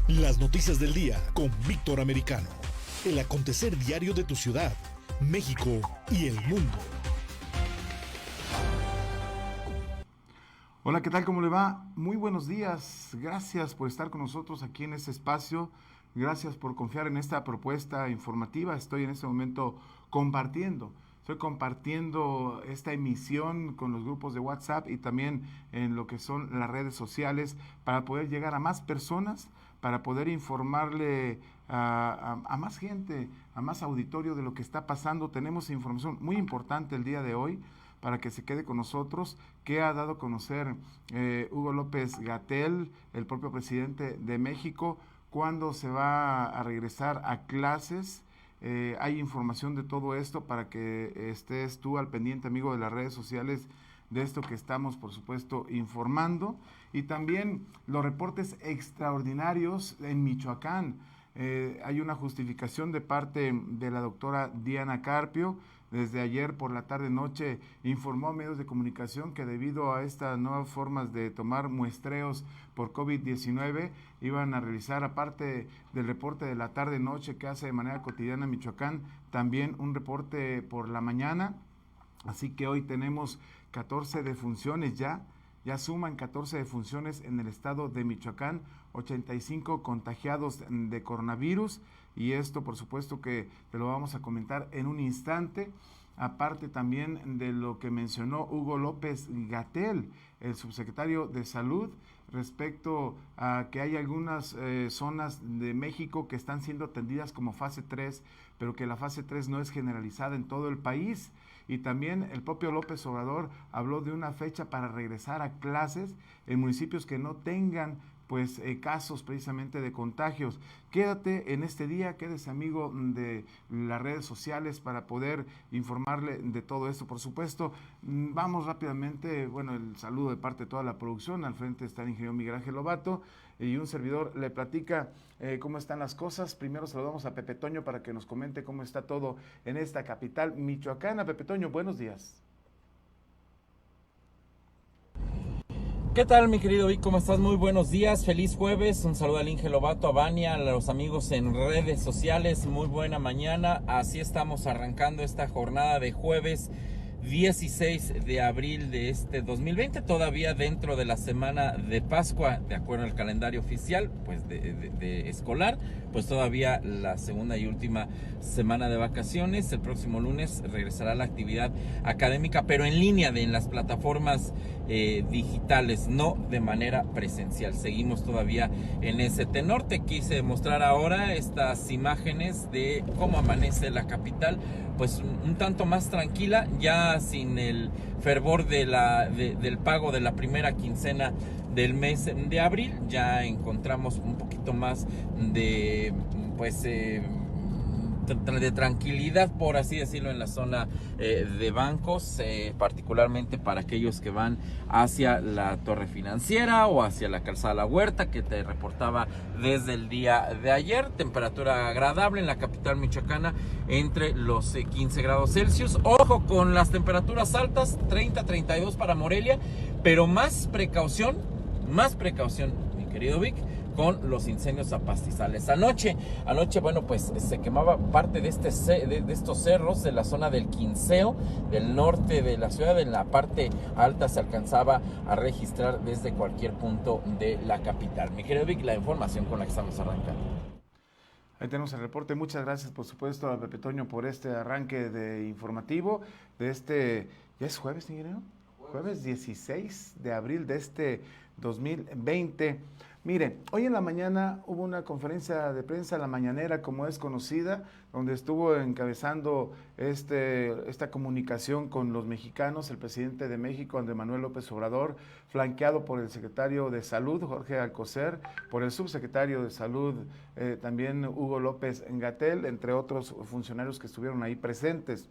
Las noticias del día con Víctor Americano. El acontecer diario de tu ciudad, México y el mundo. Hola, ¿qué tal? ¿Cómo le va? Muy buenos días. Gracias por estar con nosotros aquí en este espacio. Gracias por confiar en esta propuesta informativa. Estoy en este momento Estoy compartiendo esta emisión con los grupos de WhatsApp y también en lo que son las redes sociales para poder llegar a más personas, para poder informarle a más gente, a más auditorio de lo que está pasando. Tenemos información muy importante el día de hoy para que se quede con nosotros, que ha dado a conocer Hugo López-Gatell, el propio presidente de México, cuándo se va a regresar a clases. Hay información de todo esto para que estés tú al pendiente, amigo, de las redes sociales, de esto que estamos, por supuesto, informando. Y también los reportes extraordinarios en Michoacán. Hay una justificación de parte de la doctora Diana Carpio. Desde ayer por la tarde-noche informó a medios de comunicación que debido a estas nuevas formas de tomar muestreos por COVID-19 iban a realizar, aparte del reporte de la tarde-noche que hace de manera cotidiana Michoacán, también un reporte por la mañana. Así que hoy tenemos 14 defunciones ya suman 14 defunciones en el estado de Michoacán, 85 contagiados de coronavirus, y esto por supuesto que te lo vamos a comentar en un instante. Aparte también de lo que mencionó Hugo López-Gatell, el subsecretario de Salud, respecto a que hay algunas zonas de México que están siendo atendidas como fase 3, pero que la fase 3 no es generalizada en todo el país. Y también el propio López Obrador habló de una fecha para regresar a clases en municipios que no tengan casos precisamente de contagios. Quédate en este día, quédese amigo de las redes sociales para poder informarle de todo esto. Por supuesto, vamos rápidamente, el saludo de parte de toda la producción. Al frente está el ingeniero Miguel Ángel Lobato y un servidor le platica cómo están las cosas. Primero saludamos a Pepe Toño para que nos comente cómo está todo en esta capital michoacana. Pepe Toño, buenos días. ¿Qué tal, mi querido Vic? ¿Cómo estás? Muy buenos días, feliz jueves, un saludo al Inge Lobato, a Vania, a los amigos en redes sociales, muy buena mañana. Así estamos arrancando esta jornada de jueves 16 de abril de este 2020, todavía dentro de la semana de Pascua, de acuerdo al calendario oficial, de escolar, pues todavía la segunda y última semana de vacaciones. El próximo lunes regresará la actividad académica, pero en línea, en las plataformas digitales, no de manera presencial. Seguimos todavía en ese tenor. Te quise mostrar ahora estas imágenes de cómo amanece la capital, pues un tanto más tranquila, ya sin el fervor del pago de la primera quincena del mes de abril. Ya encontramos un poquito más de de tranquilidad, por así decirlo, en la zona de bancos, particularmente para aquellos que van hacia la Torre Financiera o hacia la Calzada La Huerta, que te reportaba desde el día de ayer. Temperatura agradable en la capital michoacana, entre los 15 grados Celsius. Ojo con las temperaturas altas, 30-32 para Morelia, pero más precaución, mi querido Vic, con los incendios a pastizales. Anoche, se quemaba parte de estos cerros de la zona del Quinceo, del norte de la ciudad. En la parte alta se alcanzaba a registrar desde cualquier punto de la capital. Mi querido Vic, la información con la que estamos arrancando. Ahí tenemos el reporte. Muchas gracias, por supuesto, a Pepe Toño por este arranque de informativo de este, ¿ya es jueves, ingeniero? Jueves 16 de abril de este 2020. Mire, hoy en la mañana hubo una conferencia de prensa, la mañanera como es conocida, donde estuvo encabezando esta comunicación con los mexicanos el presidente de México, Andrés Manuel López Obrador, flanqueado por el secretario de Salud, Jorge Alcocer, por el subsecretario de Salud, también Hugo López-Gatell, entre otros funcionarios que estuvieron ahí presentes.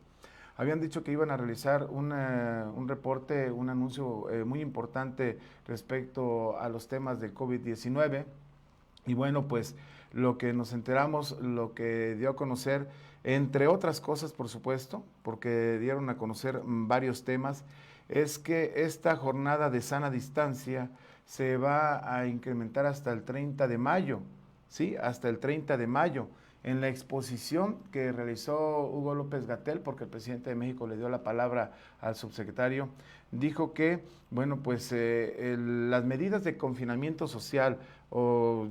Habían dicho que iban a realizar un reporte, un anuncio muy importante respecto a los temas del COVID-19. Y pues lo que nos enteramos, lo que dio a conocer, entre otras cosas, por supuesto, porque dieron a conocer varios temas, es que esta jornada de sana distancia se va a incrementar hasta el 30 de mayo. ¿sí? Hasta el 30 de mayo. En la exposición que realizó Hugo López-Gatell, porque el presidente de México le dio la palabra al subsecretario, dijo que, bueno, pues las medidas de confinamiento social o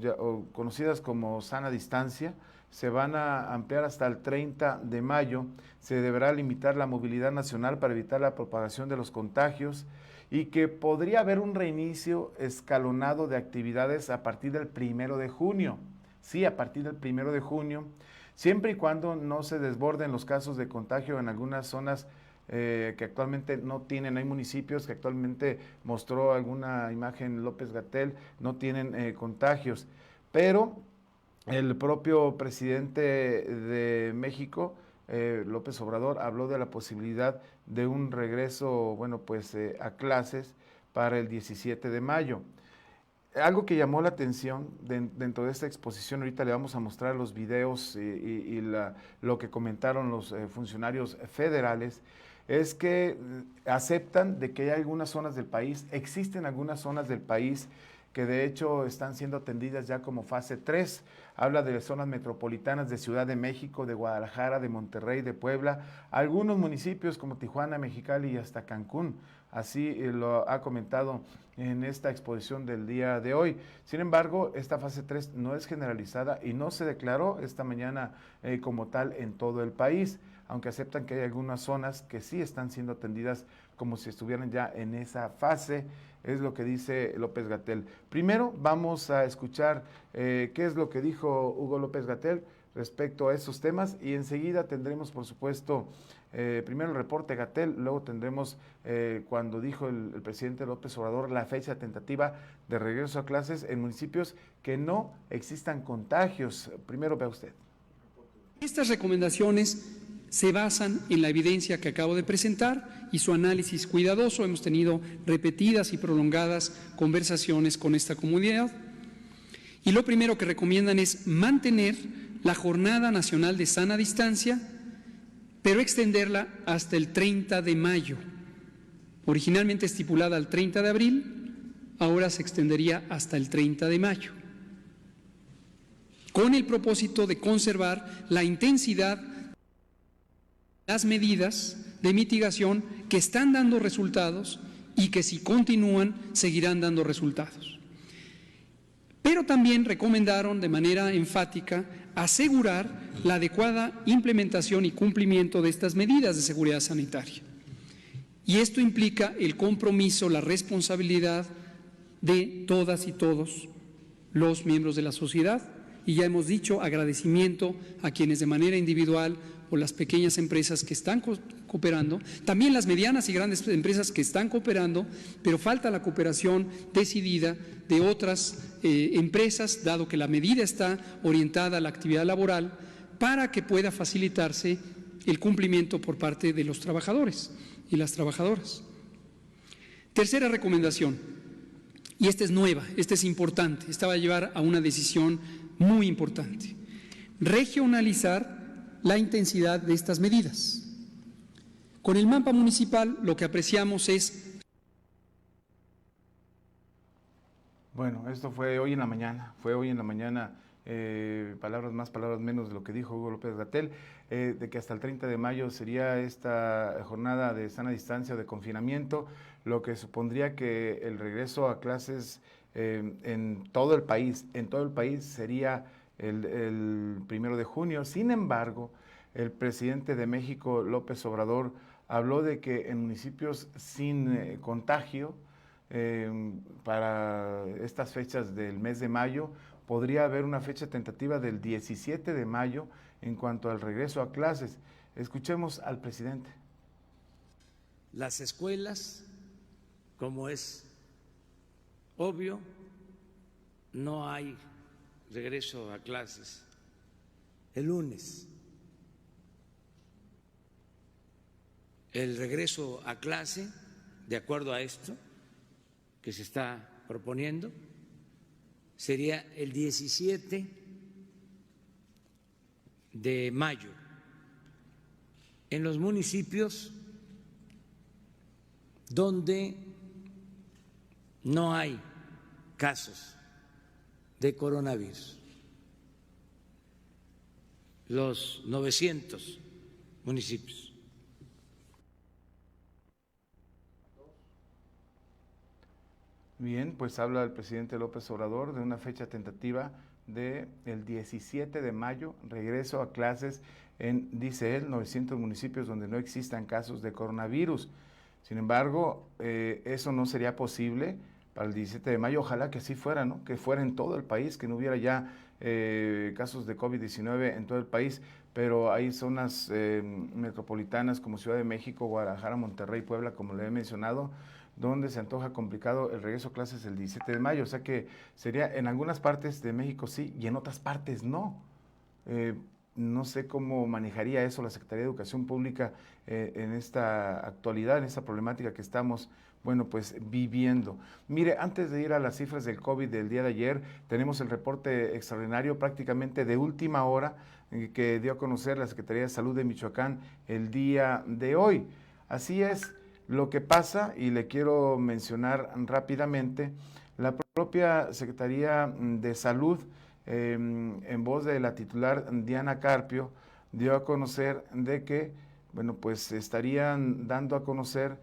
conocidas como sana distancia se van a ampliar hasta el 30 de mayo. Se deberá limitar la movilidad nacional para evitar la propagación de los contagios y que podría haber un reinicio escalonado de actividades a partir del 1 de junio. Sí, a partir del 1 de junio, siempre y cuando no se desborden los casos de contagio en algunas zonas que actualmente no tienen, hay municipios que actualmente mostró alguna imagen López-Gatell, no tienen contagios, pero el propio presidente de México, López Obrador, habló de la posibilidad de un regreso, bueno, pues a clases para el 17 de mayo. Algo que llamó la atención dentro de esta exposición, ahorita le vamos a mostrar los videos y lo que comentaron los funcionarios federales, es que aceptan de que hay algunas zonas del país, existen algunas zonas del país que de hecho están siendo atendidas ya como fase 3. Habla de zonas metropolitanas de Ciudad de México, de Guadalajara, de Monterrey, de Puebla, algunos municipios como Tijuana, Mexicali y hasta Cancún. Así lo ha comentado en esta exposición del día de hoy. Sin embargo, esta fase 3 no es generalizada y no se declaró esta mañana como tal en todo el país, aunque aceptan que hay algunas zonas que sí están siendo atendidas como si estuvieran ya en esa fase, es lo que dice López-Gatell. Primero vamos a escuchar qué es lo que dijo Hugo López-Gatell respecto a esos temas y enseguida tendremos, por supuesto, primero el reporte Gatell, luego tendremos cuando dijo el presidente López Obrador la fecha tentativa de regreso a clases en municipios que no existan contagios. Primero vea usted. Estas recomendaciones se basan en la evidencia que acabo de presentar y su análisis cuidadoso. Hemos tenido repetidas y prolongadas conversaciones con esta comunidad. Y lo primero que recomiendan es mantener la Jornada Nacional de Sana Distancia, pero extenderla hasta el 30 de mayo. Originalmente estipulada al 30 de abril, ahora se extendería hasta el 30 de mayo, con el propósito de conservar la intensidad de las medidas de mitigación que están dando resultados y que si continúan seguirán dando resultados. Pero también recomendaron de manera enfática asegurar la adecuada implementación y cumplimiento de estas medidas de seguridad sanitaria. Y esto implica el compromiso, la responsabilidad de todas y todos los miembros de la sociedad. Y ya hemos dicho agradecimiento a quienes de manera individual o las pequeñas empresas que están cooperando, también las medianas y grandes empresas que están cooperando, pero falta la cooperación decidida de otras empresas, dado que la medida está orientada a la actividad laboral, para que pueda facilitarse el cumplimiento por parte de los trabajadores y las trabajadoras. Tercera recomendación, y esta es nueva, esta es importante, esta va a llevar a una decisión muy importante: regionalizar la intensidad de estas medidas. Con el mapa municipal lo que apreciamos es... Bueno, esto fue hoy en la mañana, palabras más, palabras menos de lo que dijo Hugo López-Gatell, de que hasta el 30 de mayo sería esta jornada de sana distancia o de confinamiento, lo que supondría que el regreso a clases en todo el país sería el 1 de junio. Sin embargo, el presidente de México, López Obrador, habló de que en municipios sin contagio, para estas fechas del mes de mayo, podría haber una fecha tentativa del 17 de mayo en cuanto al regreso a clases. Escuchemos al presidente. Las escuelas, como es obvio, no hay regreso a clases el lunes. El regreso a clase, de acuerdo a esto que se está proponiendo, sería el 17 de mayo en los municipios donde no hay casos de coronavirus. los 900 municipios. Bien, pues habla el presidente López Obrador de una fecha tentativa del 17 de mayo, regreso a clases en, dice él, 900 municipios donde no existan casos de coronavirus. Sin embargo, eso no sería posible para el 17 de mayo, ojalá que así fuera, ¿no? Que fuera en todo el país, que no hubiera ya casos de COVID-19 en todo el país, pero hay zonas metropolitanas como Ciudad de México, Guadalajara, Monterrey, Puebla, como le he mencionado, donde se antoja complicado el regreso a clases el 17 de mayo, o sea que sería en algunas partes de México sí y en otras partes no. No sé cómo manejaría eso la Secretaría de Educación Pública en esta actualidad, en esta problemática que estamos, bueno, pues viviendo. Mire, antes de ir a las cifras del COVID del día de ayer, tenemos el reporte extraordinario prácticamente de última hora que dio a conocer la Secretaría de Salud de Michoacán el día de hoy. Así es. Lo que pasa, y le quiero mencionar rápidamente, la propia Secretaría de Salud, en voz de la titular Diana Carpio, dio a conocer de que, bueno, pues estarían dando a conocer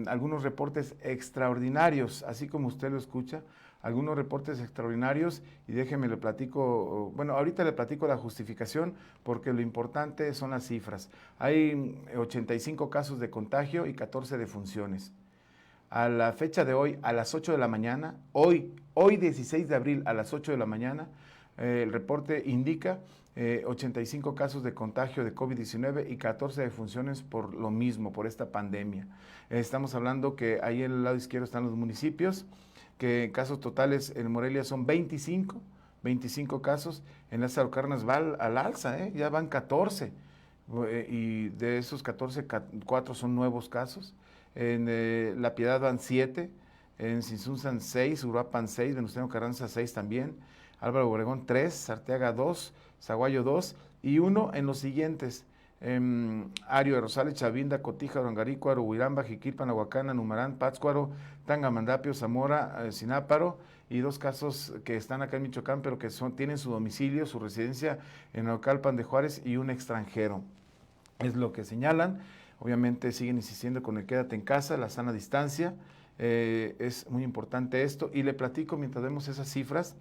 algunos reportes extraordinarios, así como usted lo escucha, algunos reportes extraordinarios, y déjeme le platico, bueno, ahorita le platico la justificación, porque lo importante son las cifras. Hay 85 casos de contagio y 14 defunciones. A la fecha de hoy, a las 8 de la mañana, hoy 16 de abril a las 8 de la mañana, el reporte indica 85 casos de contagio de COVID-19 y 14 defunciones por lo mismo, por esta pandemia. Estamos hablando que ahí en el lado izquierdo están los municipios, que en casos totales en Morelia son 25 casos, en Lázaro Cárdenas va al alza, ya van 14, y de esos 14, 4 son nuevos casos, en La Piedad van 7, en Sinsunzan 6, Uruapan 6, Venustiano Carranza 6 también, Álvaro Obregón 3, Arteaga 2, Zaguayo 2 y 1 en los siguientes: Ario de Rosales, Chavinda, Cotija, Orangarícuaro, Huiramba, Jiquilpan, Ahuacana, Numarán, Pátzcuaro, Tangamandapio, Zamora, Sináparo, y 2 casos que están acá en Michoacán, pero que tienen su domicilio, su residencia en Naucalpan de Juárez, y un extranjero. Es lo que señalan. Obviamente siguen insistiendo con el quédate en casa, la sana distancia. Es muy importante esto, y le platico mientras vemos esas cifras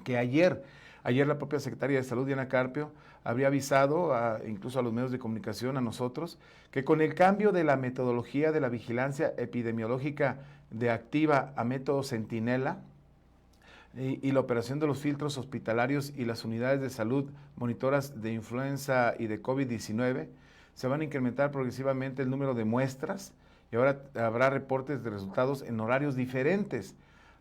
que ayer la propia Secretaría de Salud, Diana Carpio, habría avisado incluso a los medios de comunicación, a nosotros, que con el cambio de la metodología de la vigilancia epidemiológica de activa a método centinela y la operación de los filtros hospitalarios y las unidades de salud monitoras de influenza y de COVID-19, se van a incrementar progresivamente el número de muestras, y ahora habrá reportes de resultados en horarios diferentes.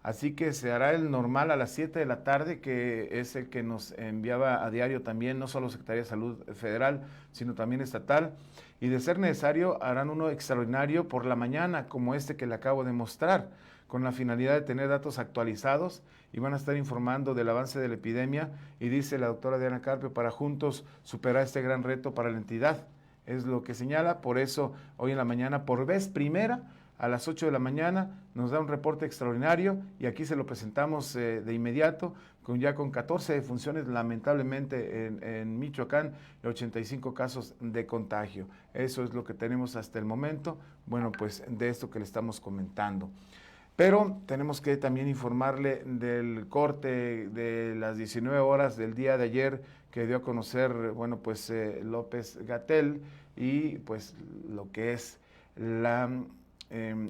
Así que se hará el normal a las 7 de la tarde, que es el que nos enviaba a diario también, no solo Secretaría de Salud Federal, sino también estatal. Y de ser necesario, harán uno extraordinario por la mañana, como este que le acabo de mostrar, con la finalidad de tener datos actualizados, y van a estar informando del avance de la epidemia. Y dice la doctora Diana Carpio, para juntos superar este gran reto para la entidad. Es lo que señala. Por eso, hoy en la mañana, por vez primera, a las 8 de la mañana, nos da un reporte extraordinario, y aquí se lo presentamos de inmediato, ya con 14 defunciones lamentablemente en Michoacán, y 85 casos de contagio. Eso es lo que tenemos hasta el momento, bueno, pues de esto que le estamos comentando. Pero tenemos que también informarle del corte de las 19 horas del día de ayer, que dio a conocer, bueno, pues López-Gatell, y pues lo que es la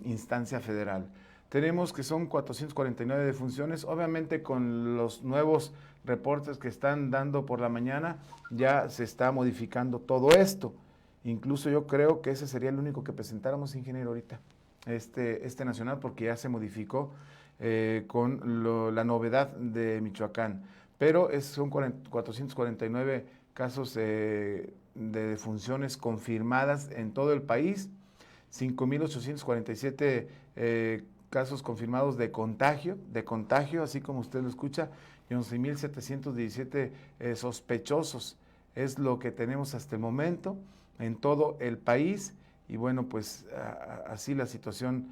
instancia federal. Tenemos que son 449 defunciones, obviamente con los nuevos reportes que están dando por la mañana, ya se está modificando todo esto. Incluso yo creo que ese sería el único que presentáramos, ingeniero, ahorita, este nacional, porque ya se modificó con la novedad de Michoacán. Pero son 449 casos de defunciones confirmadas en todo el país, 5,847 casos confirmados de contagio, así como usted lo escucha, y 11,717 sospechosos. Es lo que tenemos hasta el momento en todo el país, y bueno, pues así la situación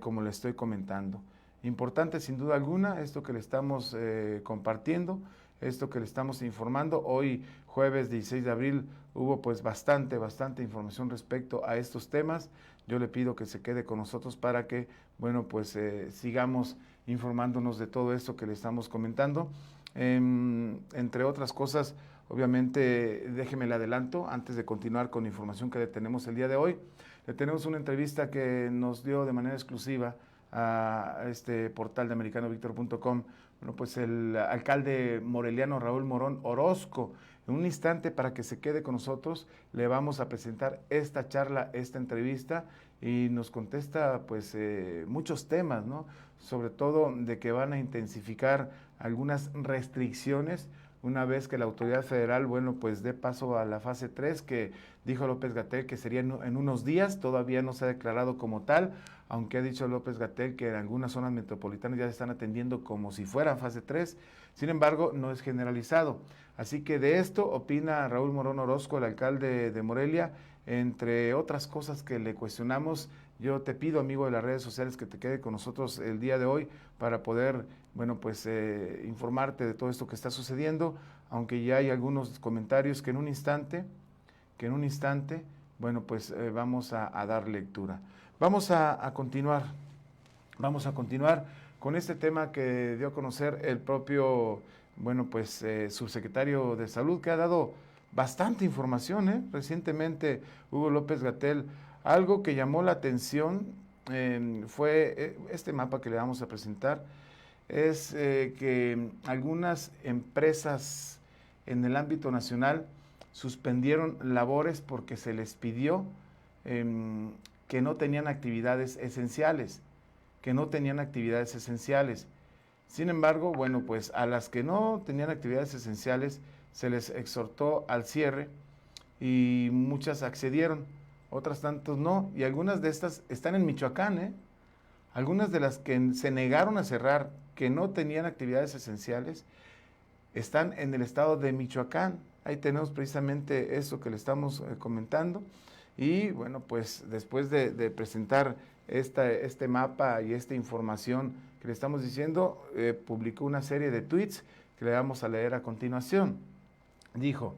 como le estoy comentando. Importante sin duda alguna esto que le estamos compartiendo, esto que le estamos informando. Hoy jueves 16 de abril hubo pues bastante información respecto a estos temas. Yo le pido que se quede con nosotros para que, bueno, pues sigamos informándonos de todo esto que le estamos comentando. Entre otras cosas, obviamente, déjeme le adelanto, antes de continuar con la información que le tenemos el día de hoy, le tenemos una entrevista que nos dio de manera exclusiva a este portal de americanovictor.com, bueno, pues el alcalde moreliano Raúl Morón Orozco. En un instante, para que se quede con nosotros, le vamos a presentar esta charla, esta entrevista, y nos contesta pues muchos temas, ¿no? Sobre todo de que van a intensificar algunas restricciones una vez que la autoridad federal, bueno, pues dé paso a la fase 3, que dijo López-Gatell que sería en unos días. Todavía no se ha declarado como tal, aunque ha dicho López-Gatell que en algunas zonas metropolitanas ya se están atendiendo como si fueran fase 3, sin embargo, no es generalizado. Así que de esto opina Raúl Morón Orozco, el alcalde de Morelia, entre otras cosas que le cuestionamos. Yo te pido, amigo de las redes sociales, que te quede con nosotros el día de hoy para poder, bueno, pues informarte de todo esto que está sucediendo, aunque ya hay algunos comentarios que en un instante, bueno, pues vamos a dar lectura. Vamos a continuar con este tema que dio a conocer el propio, bueno, pues subsecretario de Salud, que ha dado bastante información, Recientemente Hugo López-Gatell, algo que llamó la atención fue este mapa que le vamos a presentar, es que algunas empresas en el ámbito nacional suspendieron labores porque se les pidió que no tenían actividades esenciales, Sin embargo, bueno, pues a las que no tenían actividades esenciales se les exhortó al cierre y muchas accedieron, otras tantos no, y algunas de estas están en Michoacán, Algunas de las que se negaron a cerrar, que no tenían actividades esenciales, están en el estado de Michoacán. Ahí tenemos precisamente eso que le estamos comentando. Y bueno, pues después de presentar este mapa y esta información que le estamos diciendo, publicó una serie de tweets que le vamos a leer a continuación. Dijo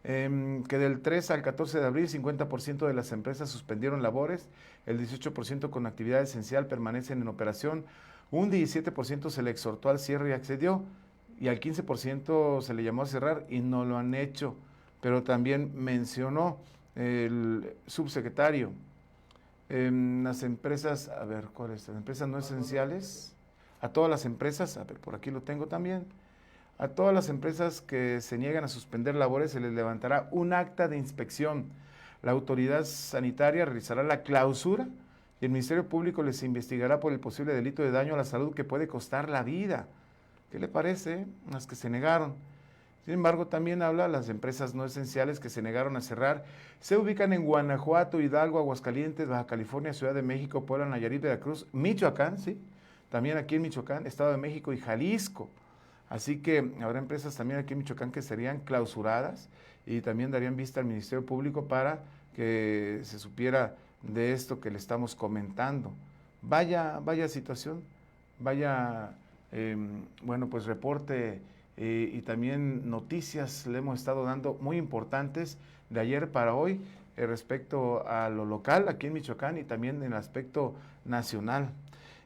que del 3 al 14 de abril, 50% de las empresas suspendieron labores, el 18% con actividad esencial permanecen en operación, un 17% se le exhortó al cierre y accedió, y al 15% se le llamó a cerrar y no lo han hecho. Pero también mencionó el subsecretario, las empresas, a ver, ¿cuáles? Las empresas no esenciales, a todas las empresas, a ver, por aquí lo tengo también, a todas las empresas que se niegan a suspender labores se les levantará un acta de inspección. La autoridad sanitaria realizará la clausura y el Ministerio Público les investigará por el posible delito de daño a la salud que puede costar la vida. ¿Qué le parece? Las que se negaron. Sin embargo, también habla las empresas no esenciales que se negaron a cerrar. Se ubican en Guanajuato, Hidalgo, Aguascalientes, Baja California, Ciudad de México, Puebla, Nayarit, Veracruz, Michoacán, sí, también aquí en Michoacán, Estado de México y Jalisco. Así que habrá empresas también aquí en Michoacán que serían clausuradas y también darían vista al Ministerio Público para que se supiera de esto que le estamos comentando. Vaya situación, bueno, pues reporte y también noticias le hemos estado dando muy importantes de ayer para hoy respecto a lo local aquí en Michoacán y también en el aspecto nacional.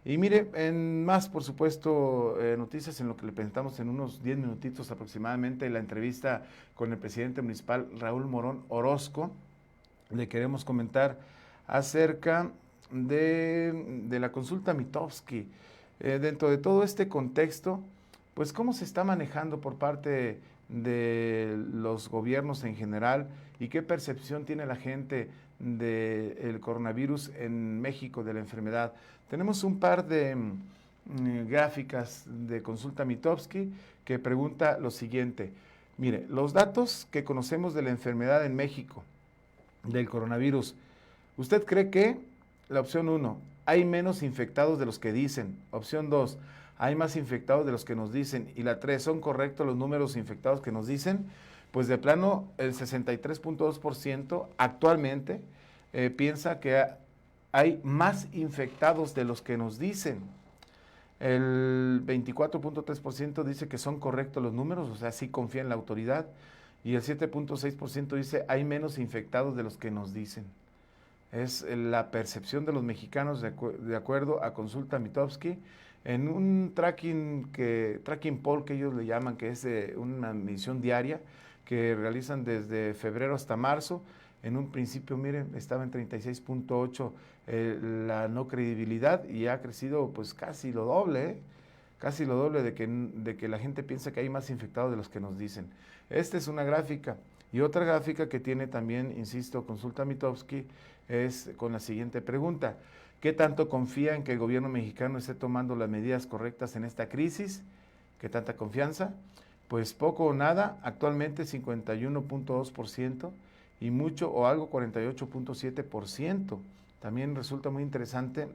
Y mire, en más, por supuesto, noticias en lo que le presentamos en unos 10 minutitos aproximadamente, la entrevista con el presidente municipal Raúl Morón Orozco. Le queremos comentar acerca de la consulta Mitofsky. Dentro de todo este contexto, pues cómo se está manejando por parte de los gobiernos en general y qué percepción tiene la gente del coronavirus en México, de la enfermedad. Tenemos un par de gráficas de consulta Mitofsky que pregunta lo siguiente. Mire, los datos que conocemos de la enfermedad en México, del coronavirus, ¿usted cree que? La opción 1, hay menos infectados de los que dicen. Opción 2, hay más infectados de los que nos dicen. Y la 3, ¿son correctos los números infectados que nos dicen? Pues de plano, el 63.2% actualmente piensa que hay más infectados de los que nos dicen. El 24.3% dice que son correctos los números, o sea, sí confía en la autoridad. y el 7.6% dice hay menos infectados de los que nos dicen. Es la percepción de los mexicanos de acuerdo a Consulta Mitofsky en un tracking poll que ellos le llaman, que es una medición diaria que realizan desde febrero hasta marzo. En un principio, miren, estaba en 36.8 la no credibilidad y ha crecido pues casi lo doble, casi lo doble de que la gente piensa que hay más infectados de los que nos dicen. Esta es una gráfica. Y otra gráfica que tiene también, insisto, Consulta Mitofsky, es con la siguiente pregunta. ¿Qué tanto confía en que el gobierno mexicano esté tomando las medidas correctas en esta crisis? ¿Qué tanta confianza? Pues poco o nada, actualmente 51.2% y mucho o algo 48.7%. También resulta muy interesante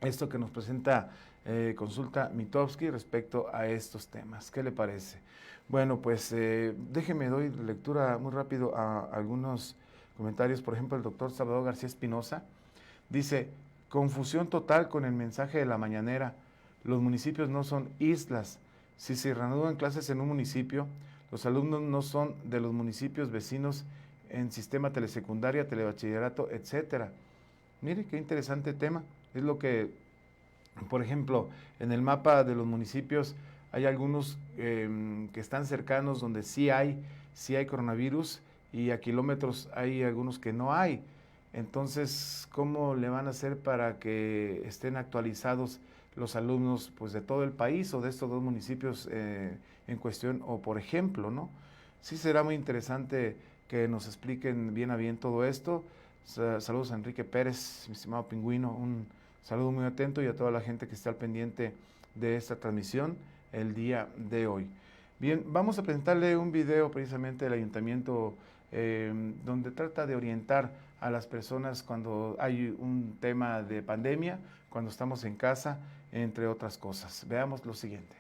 esto que nos presenta Consulta Mitofsky respecto a estos temas. ¿Qué le parece? Bueno, pues déjeme doy lectura muy rápido a algunos comentarios. Por ejemplo, el doctor Salvador García Espinosa dice: confusión total con el mensaje de la mañanera. Los municipios no son islas. Si se reanudan clases en un municipio, los alumnos no son de los municipios vecinos en sistema telesecundaria, telebachillerato, etcétera. Mire qué interesante tema. Es lo que, por ejemplo, en el mapa de los municipios hay algunos que están cercanos donde sí hay coronavirus, y a kilómetros hay algunos que no hay. Entonces, ¿cómo le van a hacer para que estén actualizados los alumnos pues de todo el país o de estos dos municipios en cuestión? O por ejemplo, ¿no? Sí será muy interesante que nos expliquen bien a bien todo esto. Saludos a Enrique Pérez, mi estimado Pingüino, un saludo muy atento, y a toda la gente que está al pendiente de esta transmisión el día de hoy. Bien, vamos a presentarle un video precisamente del ayuntamiento donde trata de orientar a las personas cuando hay un tema de pandemia, cuando estamos en casa, entre otras cosas. Veamos lo siguiente.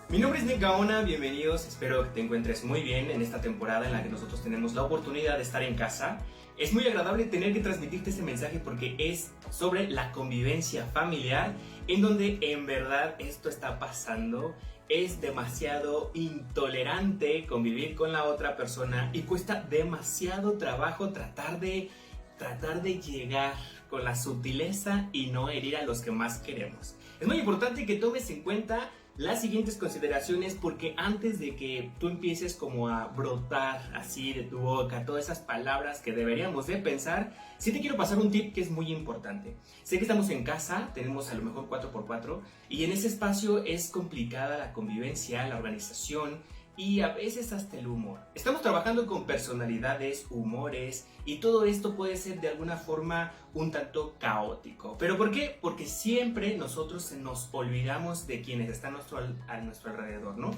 Mi nombre es Nick Gaona, bienvenidos, espero que te encuentres muy bien en esta temporada en la que nosotros tenemos la oportunidad de estar en casa. Es muy agradable tener que transmitirte este mensaje porque es sobre la convivencia familiar, en donde en verdad esto está pasando. Es demasiado intolerante convivir con la otra persona y cuesta demasiado trabajo tratar de llegar con la sutileza y no herir a los que más queremos. Es muy importante que tomes en cuenta las siguientes consideraciones, porque antes de que tú empieces como a brotar así de tu boca todas esas palabras que deberíamos de pensar, sí te quiero pasar un tip que es muy importante. Sé que estamos en casa, tenemos a lo mejor 4x4 y en ese espacio es complicada la convivencia, la organización y a veces hasta el humor. Estamos trabajando con personalidades, humores y todo esto puede ser de alguna forma un tanto caótico. ¿Pero por qué? Porque siempre nosotros nos olvidamos de quienes están a nuestro alrededor, ¿no?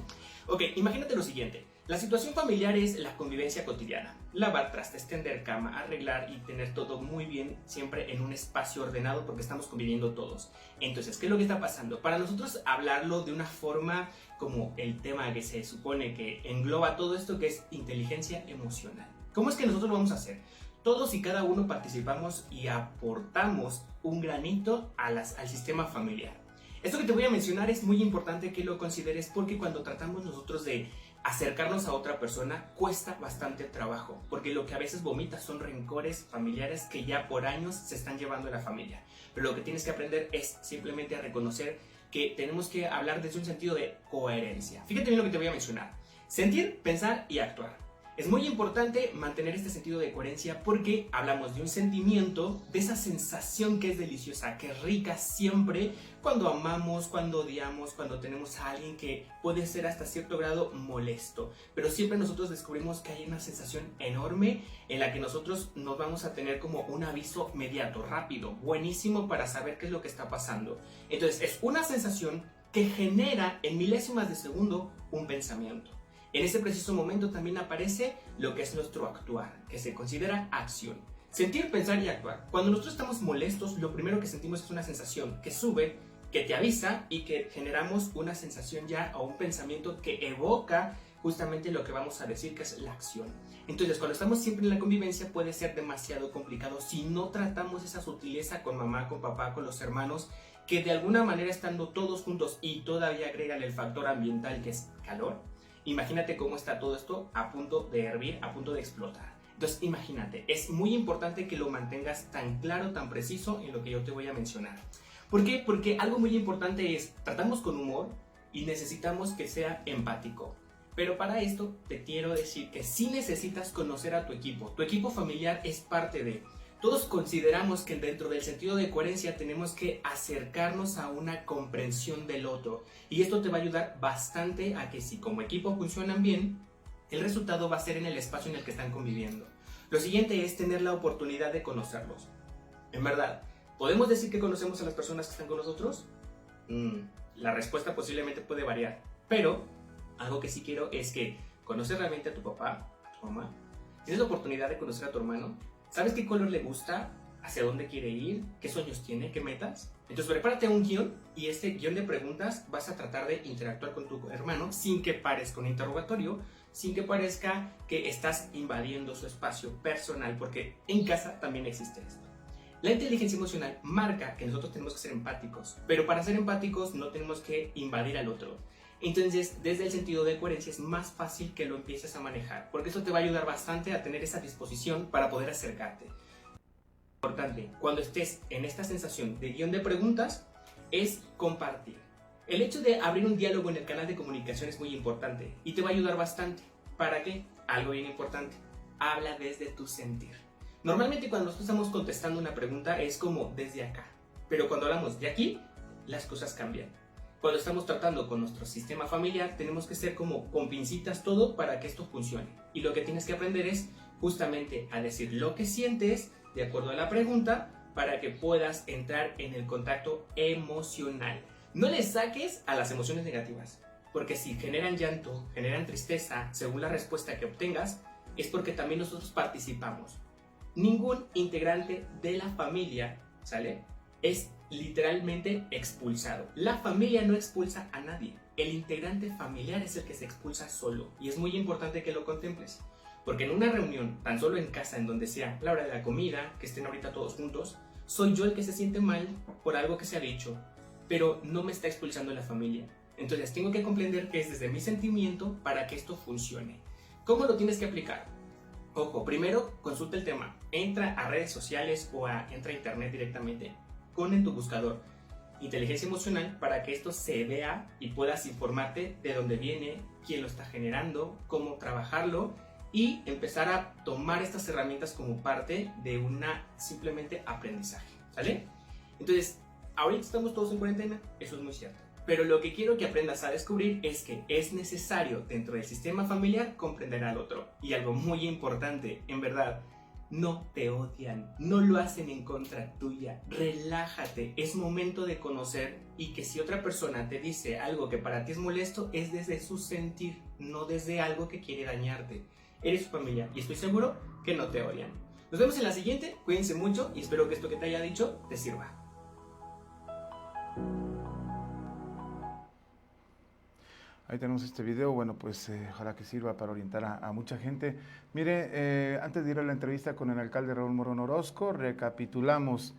Ok, imagínate lo siguiente. La situación familiar es la convivencia cotidiana. Lavar trastes, tender cama, arreglar y tener todo muy bien siempre en un espacio ordenado porque estamos conviviendo todos. Entonces, ¿qué es lo que está pasando? Para nosotros hablarlo de una forma como el tema que se supone que engloba todo esto, que es inteligencia emocional. ¿Cómo es que nosotros lo vamos a hacer? Todos y cada uno participamos y aportamos un granito al sistema familiar. Esto que te voy a mencionar es muy importante que lo consideres porque cuando tratamos nosotros de acercarnos a otra persona cuesta bastante trabajo, porque lo que a veces vomita son rencores familiares que ya por años se están llevando en la familia. Pero lo que tienes que aprender es simplemente a reconocer que tenemos que hablar desde un sentido de coherencia. Fíjate bien lo que te voy a mencionar. Sentir, pensar y actuar. Es muy importante mantener este sentido de coherencia porque hablamos de un sentimiento, de esa sensación que es deliciosa, que es rica siempre cuando amamos, cuando odiamos, cuando tenemos a alguien que puede ser hasta cierto grado molesto. Pero siempre nosotros descubrimos que hay una sensación enorme en la que nosotros nos vamos a tener como un aviso inmediato, rápido, buenísimo para saber qué es lo que está pasando. Entonces es una sensación que genera en milésimas de segundo un pensamiento. En ese preciso momento también aparece lo que es nuestro actuar, que se considera acción. Sentir, pensar y actuar. Cuando nosotros estamos molestos, lo primero que sentimos es una sensación que sube, que te avisa y que generamos una sensación ya o un pensamiento que evoca justamente lo que vamos a decir que es la acción. Entonces, cuando estamos siempre en la convivencia puede ser demasiado complicado si no tratamos esa sutileza con mamá, con papá, con los hermanos, que de alguna manera estando todos juntos y todavía agregan el factor ambiental que es calor. Imagínate cómo está todo esto a punto de hervir, a punto de explotar. Entonces, imagínate, es muy importante que lo mantengas tan claro, tan preciso en lo que yo te voy a mencionar. ¿Por qué? Porque algo muy importante es, tratamos con humor y necesitamos que sea empático. Pero para esto te quiero decir que sí necesitas conocer a tu equipo familiar es parte de... Todos consideramos que dentro del sentido de coherencia tenemos que acercarnos a una comprensión del otro. Y esto te va a ayudar bastante a que si como equipo funcionan bien, el resultado va a ser en el espacio en el que están conviviendo. Lo siguiente es tener la oportunidad de conocerlos. En verdad, ¿podemos decir que conocemos a las personas que están con nosotros? La respuesta posiblemente puede variar. Pero algo que sí quiero es que conocer realmente a tu papá, a tu mamá. Tienes la oportunidad de conocer a tu hermano. ¿Sabes qué color le gusta? ¿Hacia dónde quiere ir? ¿Qué sueños tiene? ¿Qué metas? Entonces prepárate un guión y este guión de preguntas vas a tratar de interactuar con tu hermano sin que parezca un interrogatorio, sin que parezca que estás invadiendo su espacio personal, porque en casa también existe esto. La inteligencia emocional marca que nosotros tenemos que ser empáticos, pero para ser empáticos no tenemos que invadir al otro. Entonces, desde el sentido de coherencia es más fácil que lo empieces a manejar, porque eso te va a ayudar bastante a tener esa disposición para poder acercarte. Importante, cuando estés en esta sensación de guión de preguntas, es compartir. El hecho de abrir un diálogo en el canal de comunicación es muy importante y te va a ayudar bastante. ¿Para qué? Algo bien importante, habla desde tu sentir. Normalmente cuando nosotros estamos contestando una pregunta es como desde acá, pero cuando hablamos de aquí, las cosas cambian. Cuando estamos tratando con nuestro sistema familiar, tenemos que ser como con pincitas todo para que esto funcione. Y lo que tienes que aprender es justamente a decir lo que sientes de acuerdo a la pregunta para que puedas entrar en el contacto emocional. No le saques a las emociones negativas, porque si generan llanto, generan tristeza, según la respuesta que obtengas, es porque también nosotros participamos. Ningún integrante de la familia, ¿sale?, es literalmente expulsado. La familia no expulsa a nadie. El integrante familiar es el que se expulsa solo. Y es muy importante que lo contemples. Porque en una reunión, tan solo en casa, en donde sea la hora de la comida, que estén ahorita todos juntos, soy yo el que se siente mal por algo que se ha dicho, pero no me está expulsando la familia. Entonces tengo que comprender que es desde mi sentimiento para que esto funcione. ¿Cómo lo tienes que aplicar? Ojo, primero consulta el tema. Entra a redes sociales o entra a internet directamente. Pon en tu buscador inteligencia emocional para que esto se vea y puedas informarte de dónde viene, quién lo está generando, cómo trabajarlo y empezar a tomar estas herramientas como parte de una simplemente aprendizaje, ¿sale? Entonces, ahorita estamos todos en cuarentena, eso es muy cierto. Pero lo que quiero que aprendas a descubrir es que es necesario dentro del sistema familiar comprender al otro. Y algo muy importante, en verdad, no te odian, no lo hacen en contra tuya, relájate, es momento de conocer y que si otra persona te dice algo que para ti es molesto, es desde su sentir, no desde algo que quiere dañarte. Eres su familia y estoy seguro que no te odian. Nos vemos en la siguiente, cuídense mucho y espero que esto que te haya dicho te sirva. Ahí tenemos este video, bueno, pues ojalá que sirva para orientar a mucha gente. Mire, antes de ir a la entrevista con el alcalde Raúl Morón Orozco, recapitulamos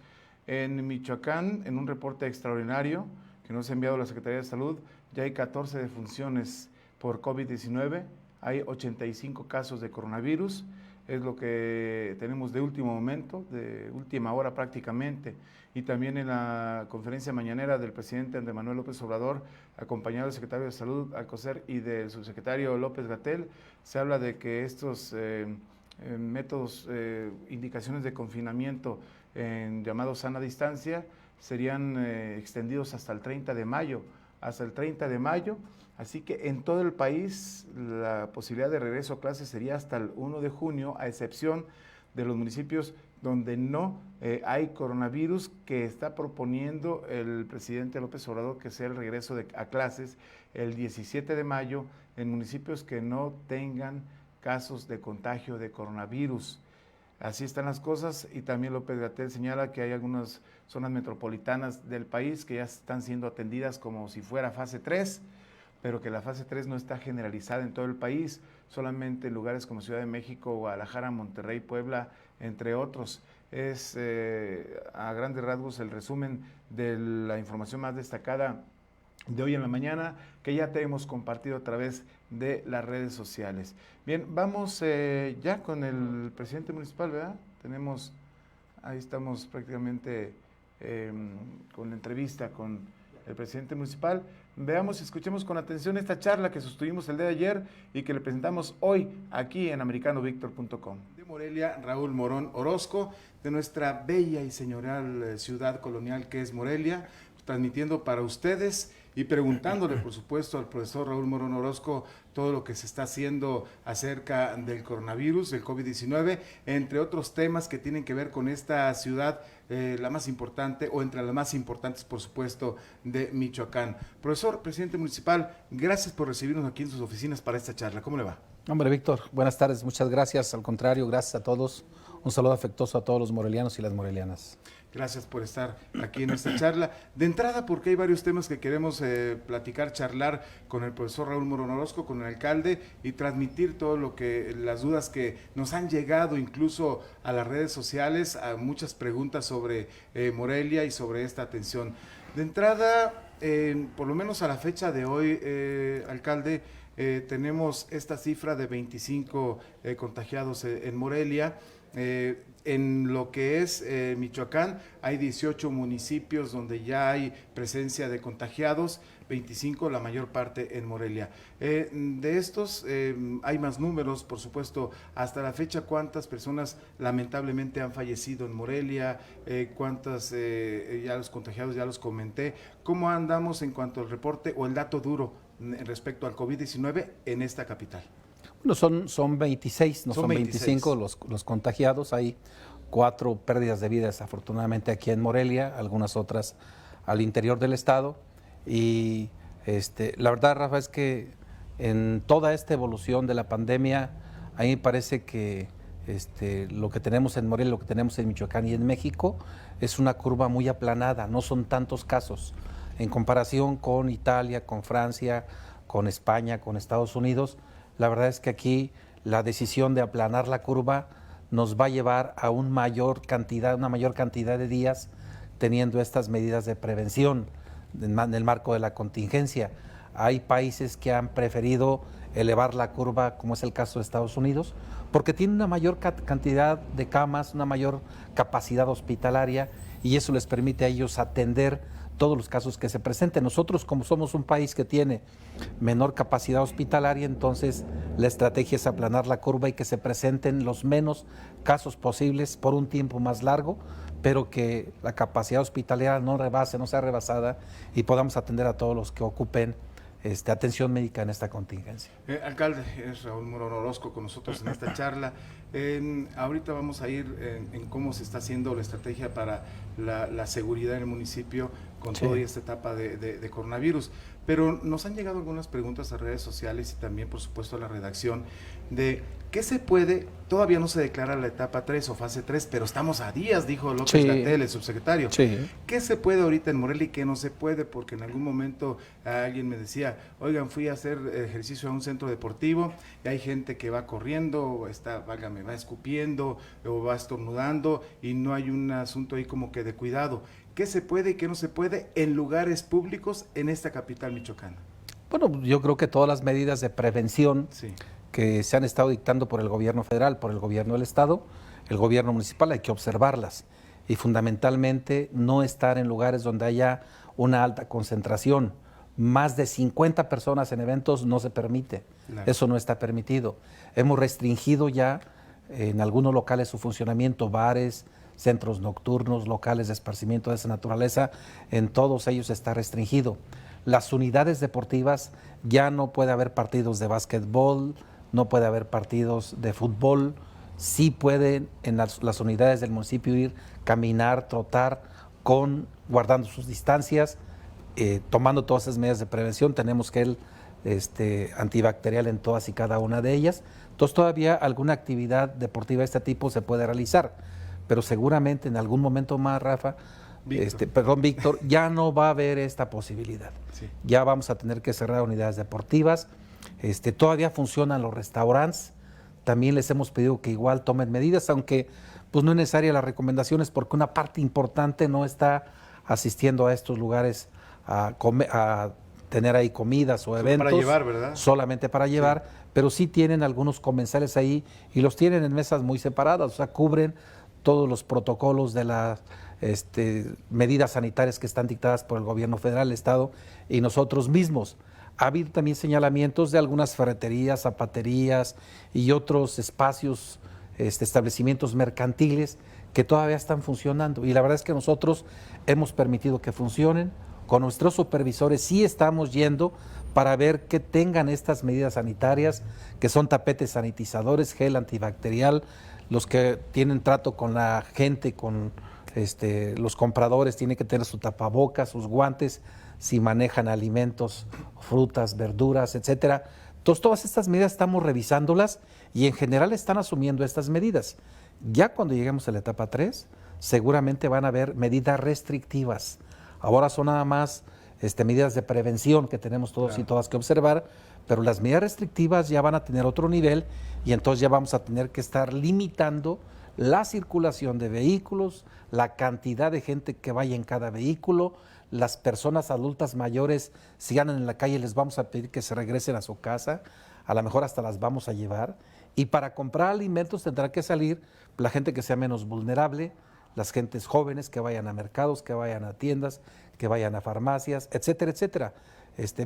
en Michoacán, en un reporte extraordinario que nos ha enviado la Secretaría de Salud, ya hay 14 defunciones por COVID-19, hay 85 casos de coronavirus, es lo que tenemos de último momento, de última hora prácticamente, y también en la conferencia mañanera del presidente Andrés Manuel López Obrador, acompañado del secretario de Salud, Alcocer, y del subsecretario López-Gatell, se habla de que estos métodos, indicaciones de confinamiento llamados sana distancia, serían extendidos hasta el 30 de mayo, así que en todo el país la posibilidad de regreso a clases sería hasta el 1 de junio, a excepción de los municipios donde no hay coronavirus, que está proponiendo el presidente López Obrador que sea el regreso a clases el 17 de mayo en municipios que no tengan casos de contagio de coronavirus. Así están las cosas, y también López-Gatell señala que hay algunas zonas metropolitanas del país que ya están siendo atendidas como si fuera fase 3, pero que la fase 3 no está generalizada en todo el país, solamente en lugares como Ciudad de México, Guadalajara, Monterrey, Puebla, entre otros. Es a grandes rasgos el resumen de la información más destacada de hoy en la mañana, que ya te hemos compartido a través de las redes sociales. Bien, vamos ya con el presidente municipal, ¿verdad? Ahí estamos prácticamente con la entrevista con el presidente municipal. Veamos y escuchemos con atención esta charla que sostuvimos el día de ayer y que le presentamos hoy aquí en americanovictor.com. De Morelia, Raúl Morón Orozco, de nuestra bella y señorial ciudad colonial que es Morelia, transmitiendo para ustedes y preguntándole, por supuesto, al profesor Raúl Morón Orozco todo lo que se está haciendo acerca del coronavirus, del COVID-19, entre otros temas que tienen que ver con esta ciudad, la más importante, o entre las más importantes, por supuesto, de Michoacán. Profesor, presidente municipal, gracias por recibirnos aquí en sus oficinas para esta charla. ¿Cómo le va? Hombre, Víctor, buenas tardes, muchas gracias. Al contrario, gracias a todos. Un saludo afectuoso a todos los morelianos y las morelianas. Gracias por estar aquí en esta charla. De entrada, porque hay varios temas que queremos platicar, charlar con el profesor Raúl Morón Orozco, con el alcalde, y transmitir todo lo que, las dudas que nos han llegado incluso a las redes sociales, a muchas preguntas sobre Morelia y sobre esta atención. De entrada, por lo menos a la fecha de hoy, alcalde, tenemos esta cifra de 25 contagiados en Morelia. En lo que es Michoacán, hay 18 municipios donde ya hay presencia de contagiados, 25, la mayor parte en Morelia. De estos hay más números, por supuesto. Hasta la fecha, ¿cuántas personas lamentablemente han fallecido en Morelia? ¿Cuántas ya los contagiados, ya los comenté? ¿Cómo andamos en cuanto al reporte o el dato duro respecto al COVID-19 en esta capital? Bueno, son 26, no son 25 los contagiados. Hay 4 pérdidas de vida desafortunadamente aquí en Morelia, algunas otras al interior del estado. Y la verdad, Rafa, es que en toda esta evolución de la pandemia, a mí me parece que lo que tenemos en Morelia, lo que tenemos en Michoacán y en México, es una curva muy aplanada, no son tantos casos. En comparación con Italia, con Francia, con España, con Estados Unidos, la verdad es que aquí la decisión de aplanar la curva nos va a llevar a una mayor cantidad de días teniendo estas medidas de prevención en el marco de la contingencia. Hay países que han preferido elevar la curva, como es el caso de Estados Unidos, porque tiene una mayor cantidad de camas, una mayor capacidad hospitalaria, y eso les permite a ellos atender todos los casos que se presenten. Nosotros, como somos un país que tiene menor capacidad hospitalaria, entonces la estrategia es aplanar la curva y que se presenten los menos casos posibles por un tiempo más largo, pero que la capacidad hospitalaria no sea rebasada y podamos atender a todos los que ocupen atención médica en esta contingencia. Alcalde, es Raúl Morón Orozco con nosotros en esta charla. Ahorita vamos a ir en cómo se está haciendo la estrategia para la seguridad en el municipio con toda esta etapa de coronavirus. Pero nos han llegado algunas preguntas a redes sociales y también, por supuesto, a la redacción de qué se puede, todavía no se declara la etapa 3 o fase 3, pero estamos a días, dijo López-Gatell, el subsecretario. Sí. ¿Qué se puede ahorita en Morelia y qué no se puede? Porque en algún momento alguien me decía, oigan, fui a hacer ejercicio a un centro deportivo y hay gente que va corriendo, va escupiendo o va estornudando y no hay un asunto ahí como que de cuidado. ¿Qué se puede y qué no se puede en lugares públicos en esta capital michoacana? Bueno, yo creo que todas las medidas de prevención que se han estado dictando por el gobierno federal, por el gobierno del estado, el gobierno municipal, hay que observarlas y fundamentalmente no estar en lugares donde haya una alta concentración. Más de 50 personas en eventos no se permite, eso no está permitido. Hemos restringido ya en algunos locales su funcionamiento, bares, centros nocturnos, locales de esparcimiento de esa naturaleza, en todos ellos está restringido. Las unidades deportivas, ya no puede haber partidos de básquetbol, no puede haber partidos de fútbol, sí pueden en las unidades del municipio ir, caminar, trotar, guardando sus distancias, tomando todas esas medidas de prevención. Tenemos gel antibacterial en todas y cada una de ellas. Entonces todavía alguna actividad deportiva de este tipo se puede realizar, pero seguramente en algún momento más, Rafa, Víctor, ya no va a haber esta posibilidad. Sí. Ya vamos a tener que cerrar unidades deportivas. Todavía funcionan los restaurantes. También les hemos pedido que igual tomen medidas, aunque pues no es necesaria las recomendaciones porque una parte importante no está asistiendo a estos lugares a tener ahí comidas o eventos. Para llevar, ¿verdad? Solamente para llevar, sí. Pero sí tienen algunos comensales ahí y los tienen en mesas muy separadas, o sea, cubren todos los protocolos de las medidas sanitarias que están dictadas por el gobierno federal, el Estado y nosotros mismos. Ha habido también señalamientos de algunas ferreterías, zapaterías y otros espacios, establecimientos mercantiles que todavía están funcionando. Y la verdad es que nosotros hemos permitido que funcionen. Con nuestros supervisores sí estamos yendo para ver que tengan estas medidas sanitarias, que son tapetes sanitizadores, gel antibacterial, los que tienen trato con la gente, con los compradores, tienen que tener su tapabocas, sus guantes, si manejan alimentos, frutas, verduras, etcétera. Entonces, todas estas medidas estamos revisándolas y en general están asumiendo estas medidas. Ya cuando lleguemos a la etapa 3, seguramente van a haber medidas restrictivas. Ahora son nada más medidas de prevención que tenemos todos y todas que observar, pero las medidas restrictivas ya van a tener otro nivel y entonces ya vamos a tener que estar limitando la circulación de vehículos, la cantidad de gente que vaya en cada vehículo, las personas adultas mayores, si andan en la calle, les vamos a pedir que se regresen a su casa, a lo mejor hasta las vamos a llevar, y para comprar alimentos tendrá que salir la gente que sea menos vulnerable, las gentes jóvenes que vayan a mercados, que vayan a tiendas, que vayan a farmacias, etcétera, etcétera.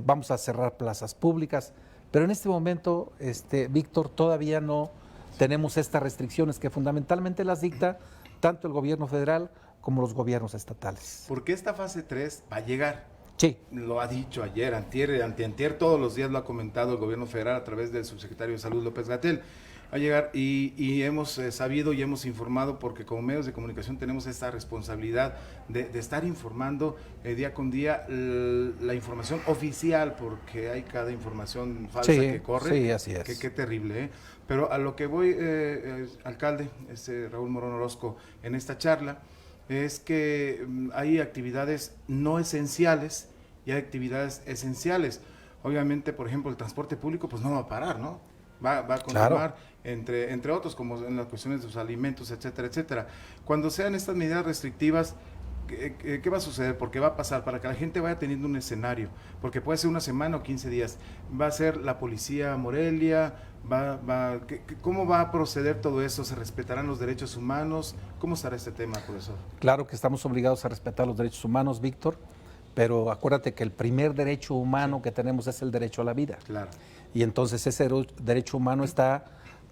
Vamos a cerrar plazas públicas, pero en este momento, Víctor, todavía no tenemos estas restricciones que fundamentalmente las dicta tanto el gobierno federal como los gobiernos estatales. Porque esta fase 3 va a llegar. Sí. Lo ha dicho ayer, antier, todos los días lo ha comentado el gobierno federal a través del subsecretario de Salud López-Gatell. Va a llegar y hemos sabido y hemos informado porque como medios de comunicación tenemos esta responsabilidad de estar informando día con día la información oficial, porque hay cada información falsa que corre. Sí, así es. Qué terrible, ¿eh? Pero a lo que voy, alcalde, Raúl Morón Orozco, en esta charla, es que hay actividades no esenciales y hay actividades esenciales. Obviamente, por ejemplo, el transporte público pues no va a parar, ¿no? Va a continuar, claro, entre otros, como en las cuestiones de los alimentos, etcétera, etcétera. Cuando sean estas medidas restrictivas, ¿qué va a suceder? Porque va a pasar, para que la gente vaya teniendo un escenario, porque puede ser una semana o 15 días, va a ser la policía Morelia, ¿cómo va a proceder todo eso? ¿Se respetarán los derechos humanos? ¿Cómo estará este tema, profesor? Claro que estamos obligados a respetar los derechos humanos, Víctor, pero acuérdate que el primer derecho humano que tenemos es el derecho a la vida. Claro. Y entonces ese derecho humano está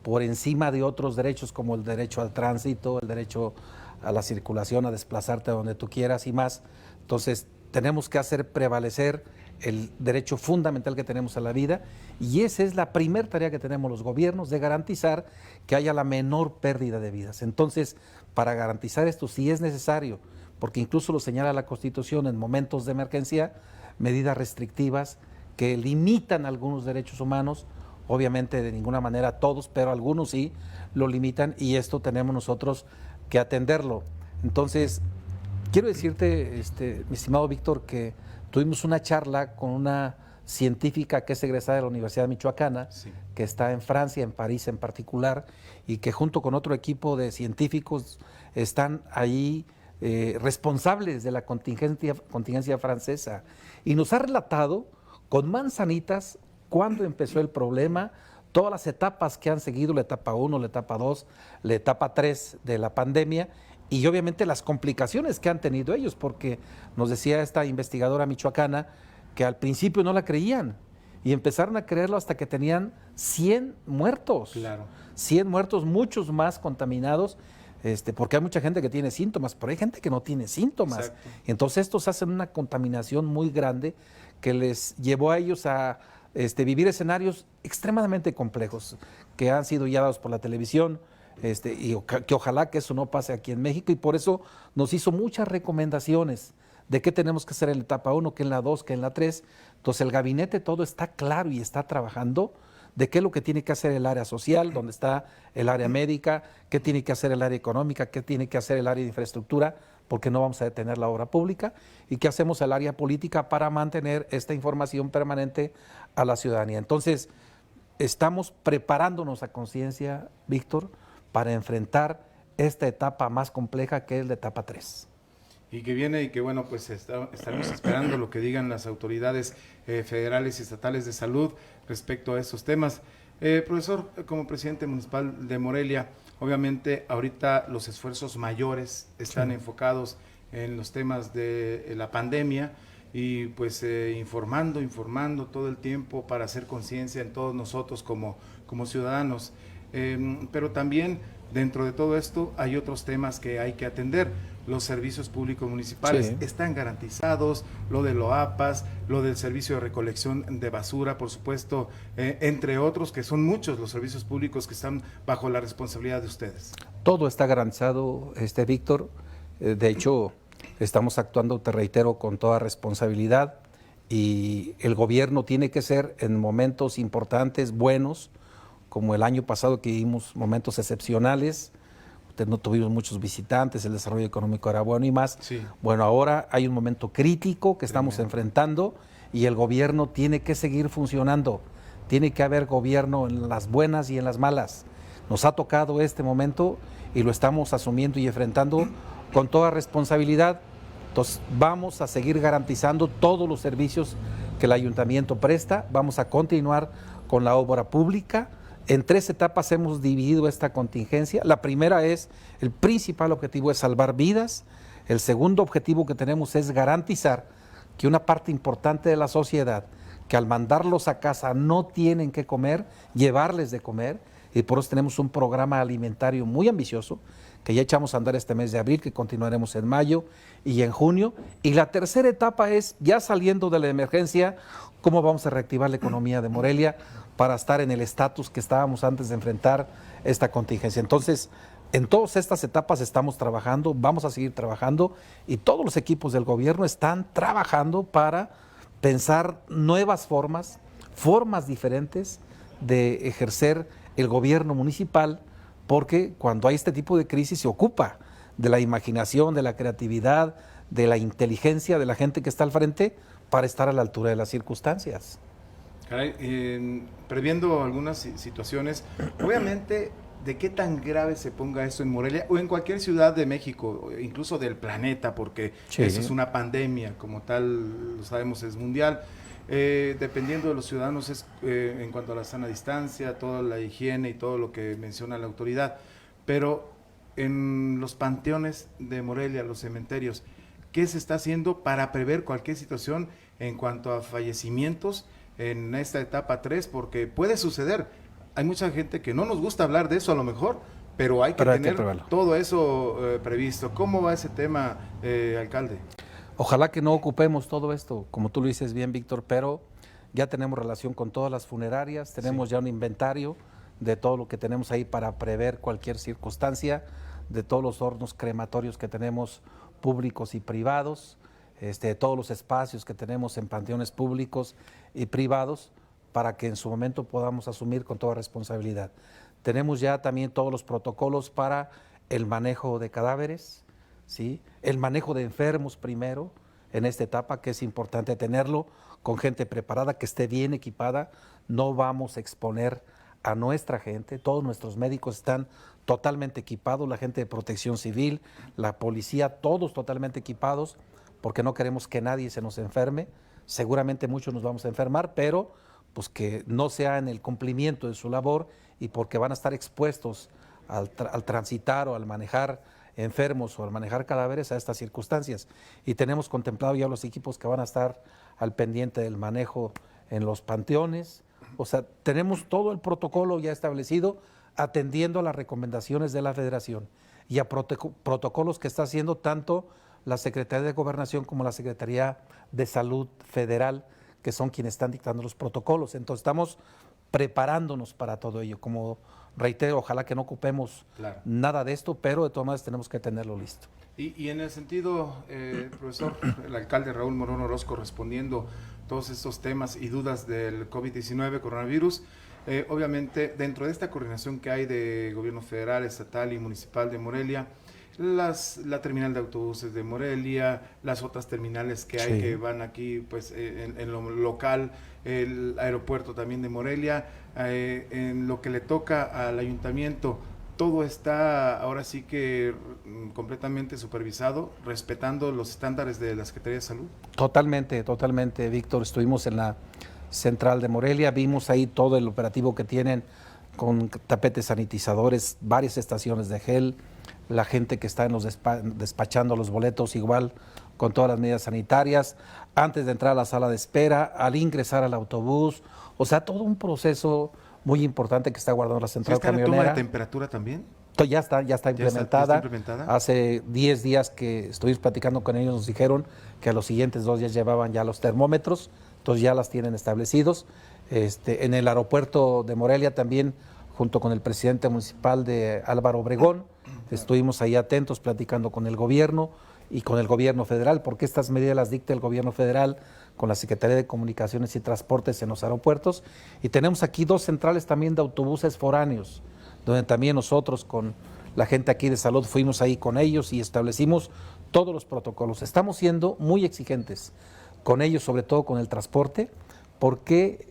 por encima de otros derechos como el derecho al tránsito, el derecho a la circulación, a desplazarte a donde tú quieras y más. Entonces tenemos que hacer prevalecer el derecho fundamental que tenemos a la vida y esa es la primera tarea que tenemos los gobiernos, de garantizar que haya la menor pérdida de vidas. Entonces, para garantizar esto, si es necesario, porque incluso lo señala la Constitución en momentos de emergencia, medidas restrictivas que limitan algunos derechos humanos, obviamente de ninguna manera todos, pero algunos sí lo limitan y esto tenemos nosotros que atenderlo. Entonces, quiero decirte, mi estimado Víctor, que tuvimos una charla con una científica que es egresada de la Universidad Michoacana, sí, que está en Francia, en París en particular, y que junto con otro equipo de científicos están ahí responsables de la contingencia francesa. Y nos ha relatado con manzanitas cuándo empezó el problema, todas las etapas que han seguido, la etapa 1, la etapa 2, la etapa 3 de la pandemia, y obviamente las complicaciones que han tenido ellos, porque nos decía esta investigadora michoacana que al principio no la creían y empezaron a creerlo hasta que tenían 100 muertos. Claro. 100 muertos, muchos más contaminados, porque hay mucha gente que tiene síntomas, pero hay gente que no tiene síntomas. Exacto. Entonces estos hacen una contaminación muy grande que les llevó a ellos a vivir escenarios extremadamente complejos que han sido ya dados por la televisión, y que ojalá que eso no pase aquí en México, y por eso nos hizo muchas recomendaciones de qué tenemos que hacer en la etapa 1, que en la 2, que en la 3. Entonces el gabinete todo está claro y está trabajando de qué es lo que tiene que hacer el área social, donde está el área médica, qué tiene que hacer el área económica, qué tiene que hacer el área de infraestructura, porque no vamos a detener la obra pública. ¿Y qué hacemos el área política para mantener esta información permanente a la ciudadanía? Entonces, estamos preparándonos a conciencia, Víctor, para enfrentar esta etapa más compleja que es la etapa 3. Y que viene y que bueno, pues estaremos esperando lo que digan las autoridades federales y estatales de salud respecto a estos temas. Profesor, como presidente municipal de Morelia, obviamente ahorita los esfuerzos mayores están enfocados en los temas de la pandemia y pues informando todo el tiempo para hacer conciencia en todos nosotros como ciudadanos. Pero también dentro de todo esto hay otros temas que hay que atender. Los servicios públicos municipales están garantizados, lo de LOAPAS, lo del servicio de recolección de basura, por supuesto, entre otros, que son muchos los servicios públicos que están bajo la responsabilidad de ustedes. Todo está garantizado, Víctor. De hecho, estamos actuando, te reitero, con toda responsabilidad, y el gobierno tiene que ser en momentos importantes, buenos, como el año pasado que vivimos momentos excepcionales. No tuvimos muchos visitantes, el desarrollo económico era bueno y más. Sí. Bueno, ahora hay un momento crítico que estamos enfrentando y el gobierno tiene que seguir funcionando. Tiene que haber gobierno en las buenas y en las malas. Nos ha tocado este momento y lo estamos asumiendo y enfrentando con toda responsabilidad. Entonces, vamos a seguir garantizando todos los servicios que el ayuntamiento presta. Vamos a continuar con la obra pública. En 3 etapas hemos dividido esta contingencia. La primera es, el principal objetivo es salvar vidas. El segundo objetivo que tenemos es garantizar que una parte importante de la sociedad, que al mandarlos a casa no tienen que comer, llevarles de comer, y por eso tenemos un programa alimentario muy ambicioso, que ya echamos a andar este mes de abril, que continuaremos en mayo y en junio. Y la tercera etapa es, ya saliendo de la emergencia, cómo vamos a reactivar la economía de Morelia, para estar en el estatus que estábamos antes de enfrentar esta contingencia. Entonces, en todas estas etapas estamos trabajando, vamos a seguir trabajando y todos los equipos del gobierno están trabajando para pensar nuevas formas diferentes de ejercer el gobierno municipal, porque cuando hay este tipo de crisis se ocupa de la imaginación, de la creatividad, de la inteligencia de la gente que está al frente para estar a la altura de las circunstancias. Caray, previendo algunas situaciones, obviamente, ¿de qué tan grave se ponga esto en Morelia o en cualquier ciudad de México, incluso del planeta? Porque eso es una pandemia, como tal, lo sabemos, es mundial. Dependiendo de los ciudadanos, en cuanto a la sana distancia, toda la higiene y todo lo que menciona la autoridad. Pero en los panteones de Morelia, los cementerios, ¿qué se está haciendo para prever cualquier situación en cuanto a fallecimientos en esta etapa 3, porque puede suceder? Hay mucha gente que no nos gusta hablar de eso a lo mejor, pero hay que tener todo eso previsto. ¿Cómo va ese tema, alcalde? Ojalá que no ocupemos todo esto, como tú lo dices bien, Víctor, pero ya tenemos relación con todas las funerarias, tenemos ya un inventario de todo lo que tenemos ahí para prever cualquier circunstancia, de todos los hornos crematorios que tenemos públicos y privados, todos los espacios que tenemos en panteones públicos y privados, para que en su momento podamos asumir con toda responsabilidad. Tenemos ya también todos los protocolos para el manejo de cadáveres, ¿sí? El manejo de enfermos primero en esta etapa, que es importante tenerlo con gente preparada, que esté bien equipada. No vamos a exponer a nuestra gente, todos nuestros médicos están totalmente equipados, la gente de Protección Civil, la policía, todos totalmente equipados, porque no queremos que nadie se nos enferme. Seguramente muchos nos vamos a enfermar, pero pues que no sea en el cumplimiento de su labor y porque van a estar expuestos al transitar o al manejar enfermos o al manejar cadáveres a estas circunstancias. Y tenemos contemplado ya los equipos que van a estar al pendiente del manejo en los panteones. O sea, tenemos todo el protocolo ya establecido, atendiendo a las recomendaciones de la Federación y a protocolos que está haciendo tanto la Secretaría de Gobernación como la Secretaría de Salud Federal, que son quienes están dictando los protocolos. Entonces estamos preparándonos para todo ello. Como reitero, ojalá que no ocupemos nada de esto, pero de todas maneras tenemos que tenerlo listo. Y en el sentido, profesor, el alcalde Raúl Morón Orozco, respondiendo todos estos temas y dudas del COVID-19, coronavirus, obviamente dentro de esta coordinación que hay de gobierno federal, estatal y municipal de Morelia, la terminal de autobuses de Morelia, las otras terminales que hay que van aquí pues en lo local, el aeropuerto también de Morelia, en lo que le toca al ayuntamiento. Todo está ahora sí que completamente supervisado, respetando los estándares de la Secretaría de Salud. Totalmente, totalmente, Víctor. Estuvimos en la central de Morelia, vimos ahí todo el operativo que tienen con tapetes sanitizadores, varias estaciones de gel, la gente que está en los despachando los boletos igual con todas las medidas sanitarias, antes de entrar a la sala de espera, al ingresar al autobús, o sea, todo un proceso muy importante que está guardando la central camionera. ¿Está la toma de temperatura también? Ya está implementada. ¿Ya está implementada? Hace 10 días que estuvimos platicando con ellos, nos dijeron que a los siguientes 2 días llevaban ya los termómetros, entonces ya las tienen establecidos. En el aeropuerto de Morelia también, junto con el presidente municipal de Álvaro Obregón, estuvimos ahí atentos platicando con el gobierno y con el gobierno federal, porque estas medidas las dicta el gobierno federal con la Secretaría de Comunicaciones y Transportes en los aeropuertos. Y tenemos aquí 2 centrales también de autobuses foráneos, donde también nosotros con la gente aquí de salud fuimos ahí con ellos y establecimos todos los protocolos. Estamos siendo muy exigentes con ellos, sobre todo con el transporte, porque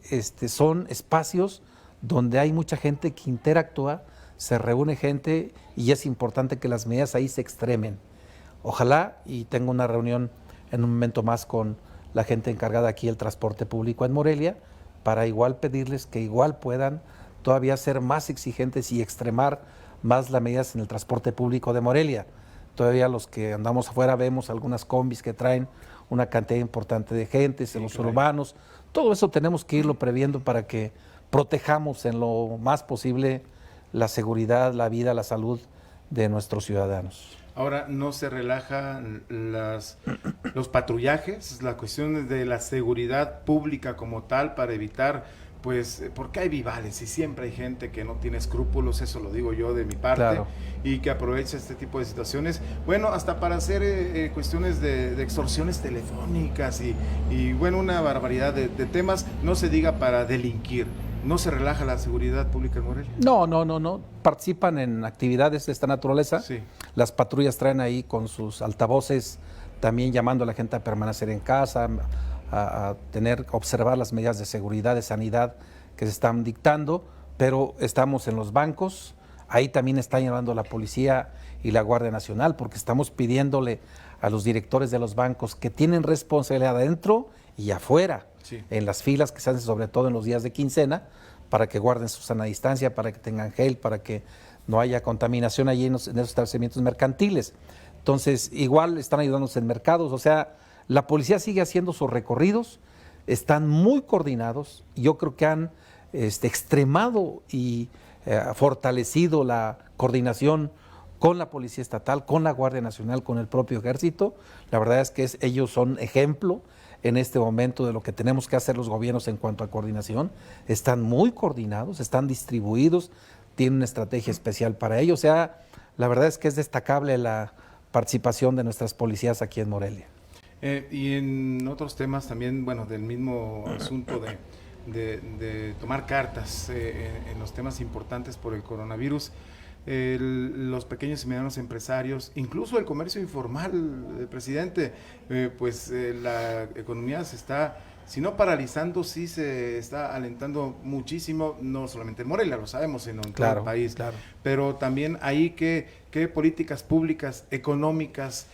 son espacios donde hay mucha gente que interactúa, se reúne gente y es importante que las medidas ahí se extremen. Ojalá, y tengo una reunión en un momento más con la gente encargada aquí del transporte público en Morelia, para igual pedirles que igual puedan todavía ser más exigentes y extremar más las medidas en el transporte público de Morelia. Todavía los que andamos afuera vemos algunas combis que traen una cantidad importante de gente, en los urbanos. Todo eso tenemos que irlo previendo para que protejamos en lo más posible la seguridad, la vida, la salud de nuestros ciudadanos. Ahora no se relajan los patrullajes, la cuestión de la seguridad pública como tal para evitar, pues, porque hay vivales y siempre hay gente que no tiene escrúpulos, eso lo digo yo de mi parte, claro, y que aprovecha este tipo de situaciones, bueno, hasta para hacer cuestiones de extorsiones telefónicas y bueno, una barbaridad de temas, no se diga para delinquir. ¿No se relaja la seguridad pública en Morelia? No. Participan en actividades de esta naturaleza. Sí. Las patrullas traen ahí con sus altavoces también llamando a la gente a permanecer en casa, a observar las medidas de seguridad, de sanidad que se están dictando, pero estamos en los bancos, ahí también está llamando la policía y la Guardia Nacional, porque estamos pidiéndole a los directores de los bancos que tienen responsabilidad adentro y afuera. Sí. En las filas que se hacen sobre todo en los días de quincena, para que guarden su sana distancia, para que tengan gel, para que no haya contaminación allí en esos establecimientos mercantiles. Entonces, igual están ayudándonos en mercados, o sea, la policía sigue haciendo sus recorridos, están muy coordinados, yo creo que han extremado y fortalecido la coordinación con la Policía Estatal, con la Guardia Nacional, con el propio Ejército. La verdad es que ellos son ejemplo en este momento de lo que tenemos que hacer los gobiernos en cuanto a coordinación. Están muy coordinados, están distribuidos, tienen una estrategia especial para ello. O sea, la verdad es que es destacable la participación de nuestras policías aquí en Morelia. Y en otros temas también, bueno, del mismo asunto de tomar cartas en los temas importantes por el coronavirus, los pequeños y medianos empresarios, incluso el comercio informal, presidente, la economía se está, si no paralizando, sí se está alentando muchísimo, no solamente en Morelia, lo sabemos, sino en todo el país. Claro. Pero también ahí qué políticas públicas, económicas,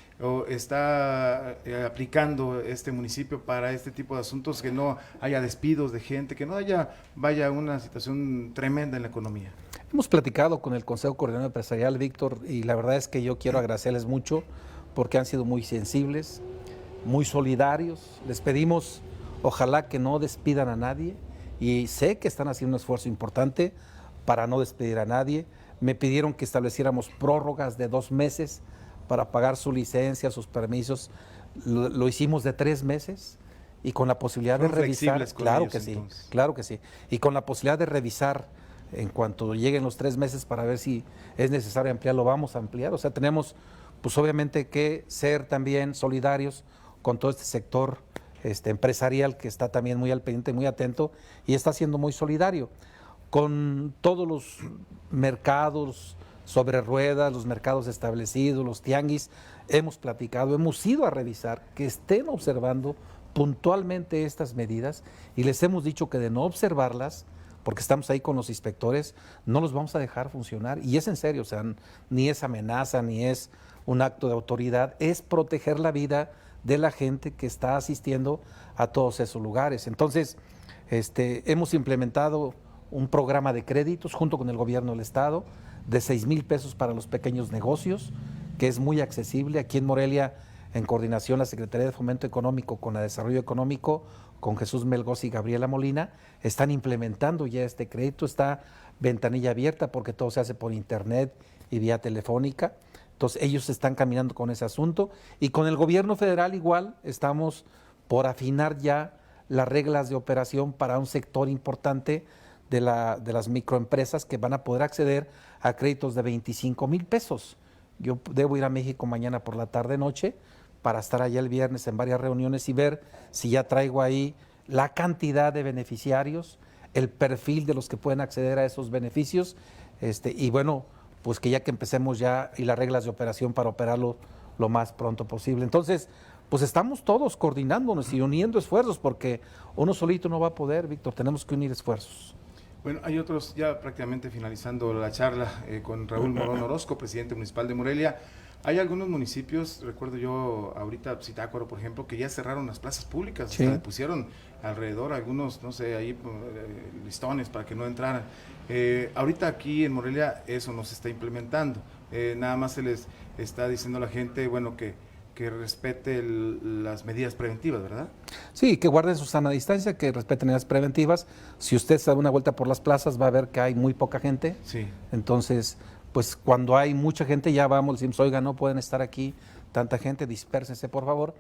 está aplicando este municipio para este tipo de asuntos, que no haya despidos de gente, que no vaya una situación tremenda en la economía. Hemos platicado con el Consejo Coordinador Empresarial, Víctor, y la verdad es que yo quiero agradecerles mucho porque han sido muy sensibles, muy solidarios. Les pedimos, ojalá que no despidan a nadie, y sé que están haciendo un esfuerzo importante para no despedir a nadie. Me pidieron que estableciéramos prórrogas de 2 meses para pagar su licencia, sus permisos. Lo hicimos de 3 meses y con la posibilidad de revisar. Claro que sí, claro que sí. Y con la posibilidad de revisar en cuanto lleguen los 3 meses para ver si es necesario ampliarlo, vamos a ampliar. O sea, tenemos pues obviamente que ser también solidarios con todo este sector empresarial que está también muy al pendiente, muy atento y está siendo muy solidario con todos los mercados, sobre ruedas, los mercados establecidos, los tianguis. Hemos platicado, hemos ido a revisar que estén observando puntualmente estas medidas y les hemos dicho que de no observarlas, porque estamos ahí con los inspectores, no los vamos a dejar funcionar. Y es en serio, o sea, ni es amenaza, ni es un acto de autoridad, es proteger la vida de la gente que está asistiendo a todos esos lugares. Entonces, hemos implementado un programa de créditos junto con el gobierno del estado de 6,000 pesos para los pequeños negocios, que es muy accesible. Aquí en Morelia, en coordinación la Secretaría de Fomento Económico con la Desarrollo Económico, con Jesús Melgoz y Gabriela Molina, están implementando ya este crédito. Está ventanilla abierta porque todo se hace por internet y vía telefónica. Entonces ellos están caminando con ese asunto y con el gobierno federal igual estamos por afinar ya las reglas de operación para un sector importante de las microempresas que van a poder acceder a créditos de 25,000 pesos. Yo debo ir a México mañana por la tarde-noche para estar allá el viernes en varias reuniones y ver si ya traigo ahí la cantidad de beneficiarios, el perfil de los que pueden acceder a esos beneficios, y bueno, pues que ya que empecemos ya y las reglas de operación para operarlo lo más pronto posible. Entonces, pues estamos todos coordinándonos y uniendo esfuerzos porque uno solito no va a poder, Víctor, tenemos que unir esfuerzos. Bueno, hay otros, ya prácticamente finalizando la charla con Raúl Morón Orozco, presidente municipal de Morelia. Hay algunos municipios, recuerdo yo ahorita Zitácuaro, por ejemplo, que ya cerraron las plazas públicas, sí. Le pusieron alrededor algunos, no sé, ahí listones para que no entraran. Ahorita aquí en Morelia eso no se está implementando, nada más se les está diciendo a la gente, bueno, que respete las medidas preventivas, ¿verdad? Sí, que guarden su sana distancia, que respeten medidas preventivas. Si usted se da una vuelta por las plazas va a ver que hay muy poca gente. Sí. Entonces, pues cuando hay mucha gente ya vamos, decimos, oiga, no pueden estar aquí tanta gente, dispérsense por favor.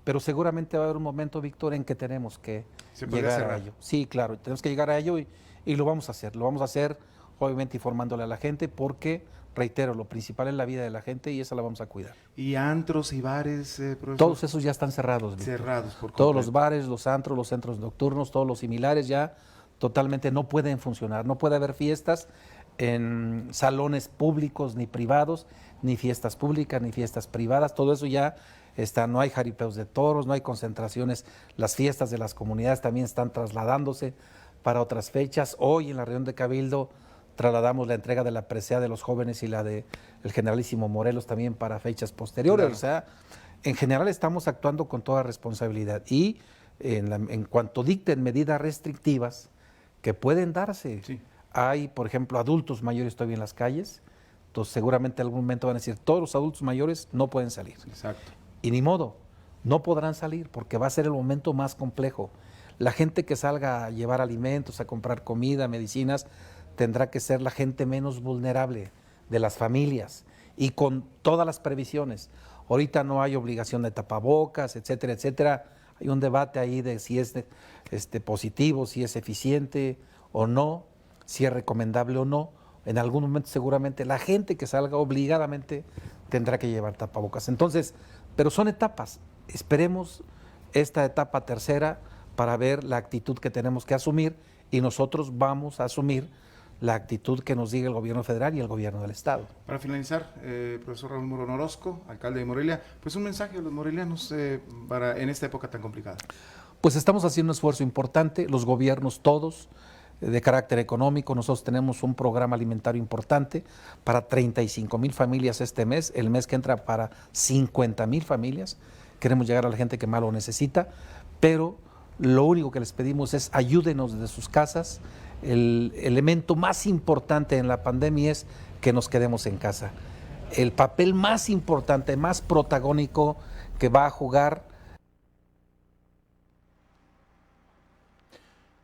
Pero seguramente va a haber un momento, Víctor, en que tenemos que llegar a ello. Sí, claro, tenemos que llegar a ello y lo vamos a hacer. Lo vamos a hacer, obviamente, informándole a la gente porque, reitero, lo principal es la vida de la gente y esa la vamos a cuidar. ¿Y antros y bares, profesor? Todos esos ya están cerrados, Víctor. Cerrados por completo. Todos los bares, los antros, los centros nocturnos, todos los similares ya totalmente no pueden funcionar. No puede haber fiestas en salones públicos ni privados, ni fiestas públicas, ni fiestas privadas. Todo eso ya está, no hay jaripeos de toros, no hay concentraciones. Las fiestas de las comunidades también están trasladándose para otras fechas. Hoy en la reunión de Cabildo trasladamos la entrega de la presea de los jóvenes y la de el Generalísimo Morelos también para fechas posteriores. Claro. O sea, en general estamos actuando con toda responsabilidad y en cuanto dicten medidas restrictivas que pueden darse, sí. Hay, por ejemplo, adultos mayores todavía en las calles, entonces seguramente en algún momento van a decir, todos los adultos mayores no pueden salir. Exacto. Y ni modo, no podrán salir porque va a ser el momento más complejo. La gente que salga a llevar alimentos, a comprar comida, medicinas, tendrá que ser la gente menos vulnerable de las familias y con todas las previsiones. Ahorita no hay obligación de tapabocas, etcétera, etcétera. Hay un debate ahí de si es positivo, si es eficiente o no, si es recomendable o no. En algún momento seguramente la gente que salga obligadamente tendrá que llevar tapabocas. Entonces, pero son etapas. Esperemos esta etapa tercera para ver la actitud que tenemos que asumir y nosotros vamos a asumir la actitud que nos diga el gobierno federal y el gobierno del estado. Para finalizar, profesor Raúl Morón Orozco, alcalde de Morelia, pues un mensaje a los morelianos en esta época tan complicada. Pues estamos haciendo un esfuerzo importante, los gobiernos todos, de carácter económico. Nosotros tenemos un programa alimentario importante para 35,000 familias este mes, el mes que entra para 50,000 familias. Queremos llegar a la gente que más lo necesita, pero lo único que les pedimos es ayúdenos desde sus casas. El elemento más importante en la pandemia es que nos quedemos en casa. El papel más importante, más protagónico que va a jugar.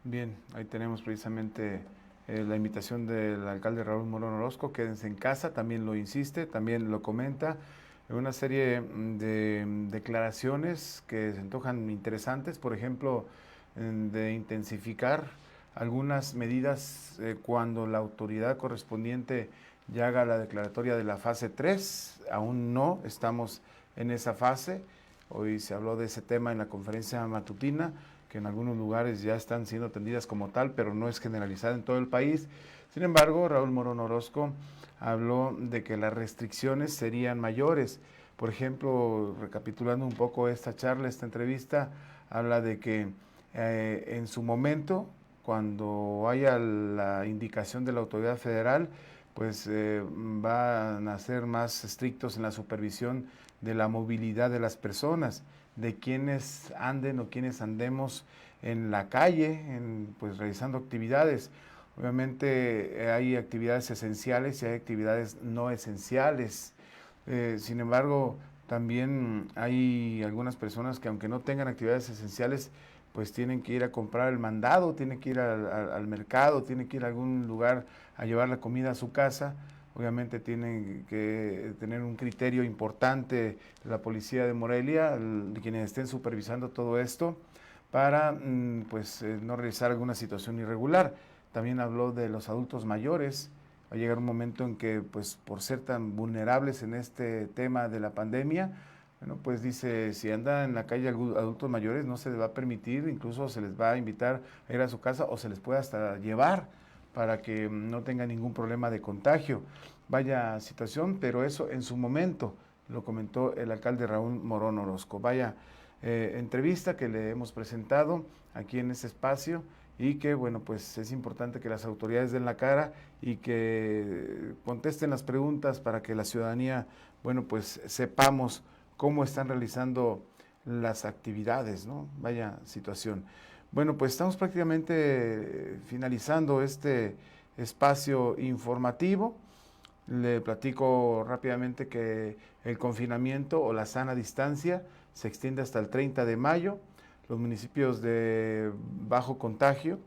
Bien, ahí tenemos precisamente la invitación del alcalde Raúl Morón Orozco, quédense en casa, también lo insiste, también lo comenta, una serie de declaraciones que se antojan interesantes, por ejemplo, de intensificar algunas medidas cuando la autoridad correspondiente ya haga la declaratoria de la fase 3, aún no estamos en esa fase, hoy se habló de ese tema en la conferencia matutina, que en algunos lugares ya están siendo atendidas como tal, pero no es generalizada en todo el país. Sin embargo, Raúl Morón Orozco habló de que las restricciones serían mayores. Por ejemplo, recapitulando un poco esta charla, esta entrevista, habla de que en su momento, cuando haya la indicación de la autoridad federal, pues van a ser más estrictos en la supervisión de la movilidad de las personas, de quienes anden o quienes andemos en la calle, pues realizando actividades. Obviamente hay actividades esenciales y hay actividades no esenciales. Sin embargo, también hay algunas personas que, aunque no tengan actividades esenciales, pues tienen que ir a comprar el mandado, tienen que ir al mercado, tienen que ir a algún lugar a llevar la comida a su casa. Obviamente tienen que tener un criterio importante la policía de Morelia, quienes estén supervisando todo esto, para pues no realizar alguna situación irregular. También habló de los adultos mayores. Va a llegar un momento en que, pues por ser tan vulnerables en este tema de la pandemia, bueno, pues dice, si andan en la calle adultos mayores, no se les va a permitir, incluso se les va a invitar a ir a su casa o se les puede hasta llevar para que no tengan ningún problema de contagio. Vaya situación, pero eso en su momento lo comentó el alcalde Raúl Morón Orozco. Vaya entrevista que le hemos presentado aquí en este espacio y que, bueno, pues es importante que las autoridades den la cara y que contesten las preguntas para que la ciudadanía, bueno, pues sepamos cómo están realizando las actividades, ¿no? Vaya situación. Bueno, pues estamos prácticamente finalizando este espacio informativo. Le platico rápidamente que el confinamiento o la sana distancia se extiende hasta el 30 de mayo. Los municipios de bajo contagio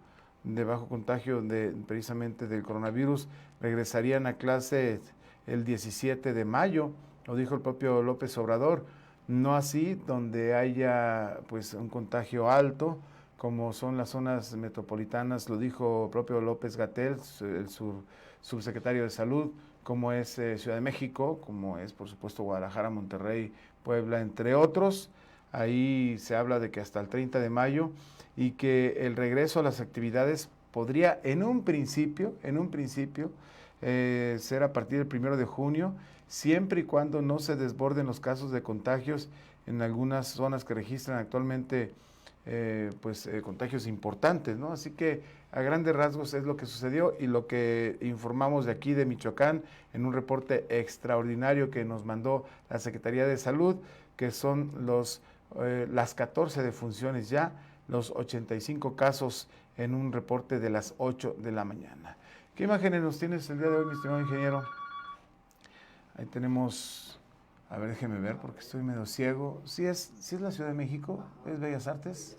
precisamente del coronavirus, regresarían a clase el 17 de mayo, lo dijo el propio López Obrador. No así donde haya pues un contagio alto, como son las zonas metropolitanas, lo dijo el propio López-Gatell, el subsecretario de Salud, como es Ciudad de México, como es por supuesto Guadalajara, Monterrey, Puebla, entre otros. Ahí se habla de que hasta el 30 de mayo y que el regreso a las actividades podría en un principio ser a partir del 1 de junio, siempre y cuando no se desborden los casos de contagios en algunas zonas que registran actualmente contagios importantes, ¿no? Así que a grandes rasgos es lo que sucedió y lo que informamos de aquí de Michoacán en un reporte extraordinario que nos mandó la Secretaría de Salud, que son las 14 defunciones ya, los 85 casos en un reporte de las 8 de la mañana. ¿Qué imágenes nos tienes el día de hoy, mi estimado ingeniero? Ahí tenemos, a ver, déjeme ver porque estoy medio ciego. ¿Sí es la Ciudad de México? ¿Es Bellas Artes?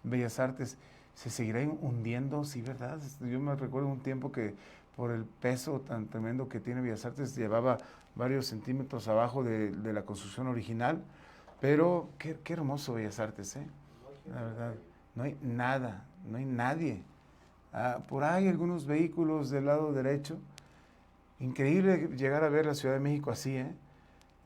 Bellas Artes. ¿Se seguirá hundiendo? Sí, ¿verdad? Yo me recuerdo un tiempo que por el peso tan tremendo que tiene Bellas Artes llevaba varios centímetros abajo de la construcción original, pero qué hermoso Bellas Artes, ¿eh? La verdad, no hay nada, no hay nadie. Por ahí algunos vehículos del lado derecho. Increíble llegar a ver la Ciudad de México así, ¿eh?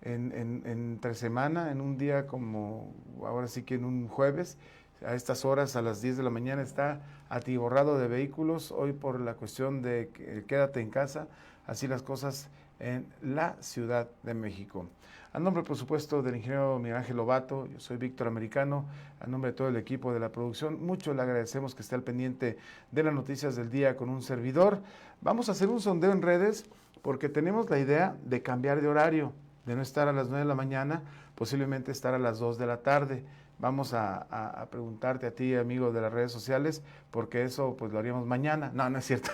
Entre semana, en un día como ahora sí que en un jueves, a estas horas, a las 10 de la mañana, está atiborrado de vehículos. Hoy por la cuestión de quédate en casa, así las cosas en la Ciudad de México. A nombre, por supuesto, del ingeniero Miguel Ángel Lobato, yo soy Víctor Americano, a nombre de todo el equipo de la producción, mucho le agradecemos que esté al pendiente de las noticias del día con un servidor. Vamos a hacer un sondeo en redes porque tenemos la idea de cambiar de horario, de no estar a las 9 de la mañana, posiblemente estar a las 2 de la tarde. Vamos a preguntarte a ti, amigo de las redes sociales, porque eso pues lo haríamos mañana. No, no es cierto.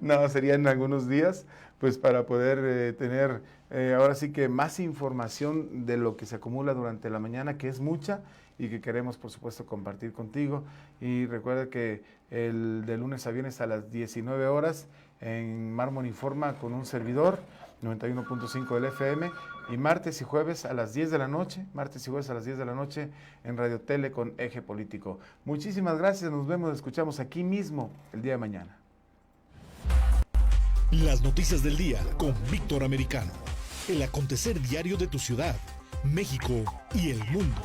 No, sería en algunos días, pues para poder tener ahora sí que más información de lo que se acumula durante la mañana, que es mucha y que queremos por supuesto compartir contigo. Y recuerda que de lunes a viernes a las 19 horas en Mármol Informa con un servidor, 91.5 del FM, y martes y jueves a las 10 de la noche, en Radio Tele con Eje Político. Muchísimas gracias, nos vemos, escuchamos aquí mismo el día de mañana. Las noticias del día con Víctor Americano. El acontecer diario de tu ciudad, México y el mundo.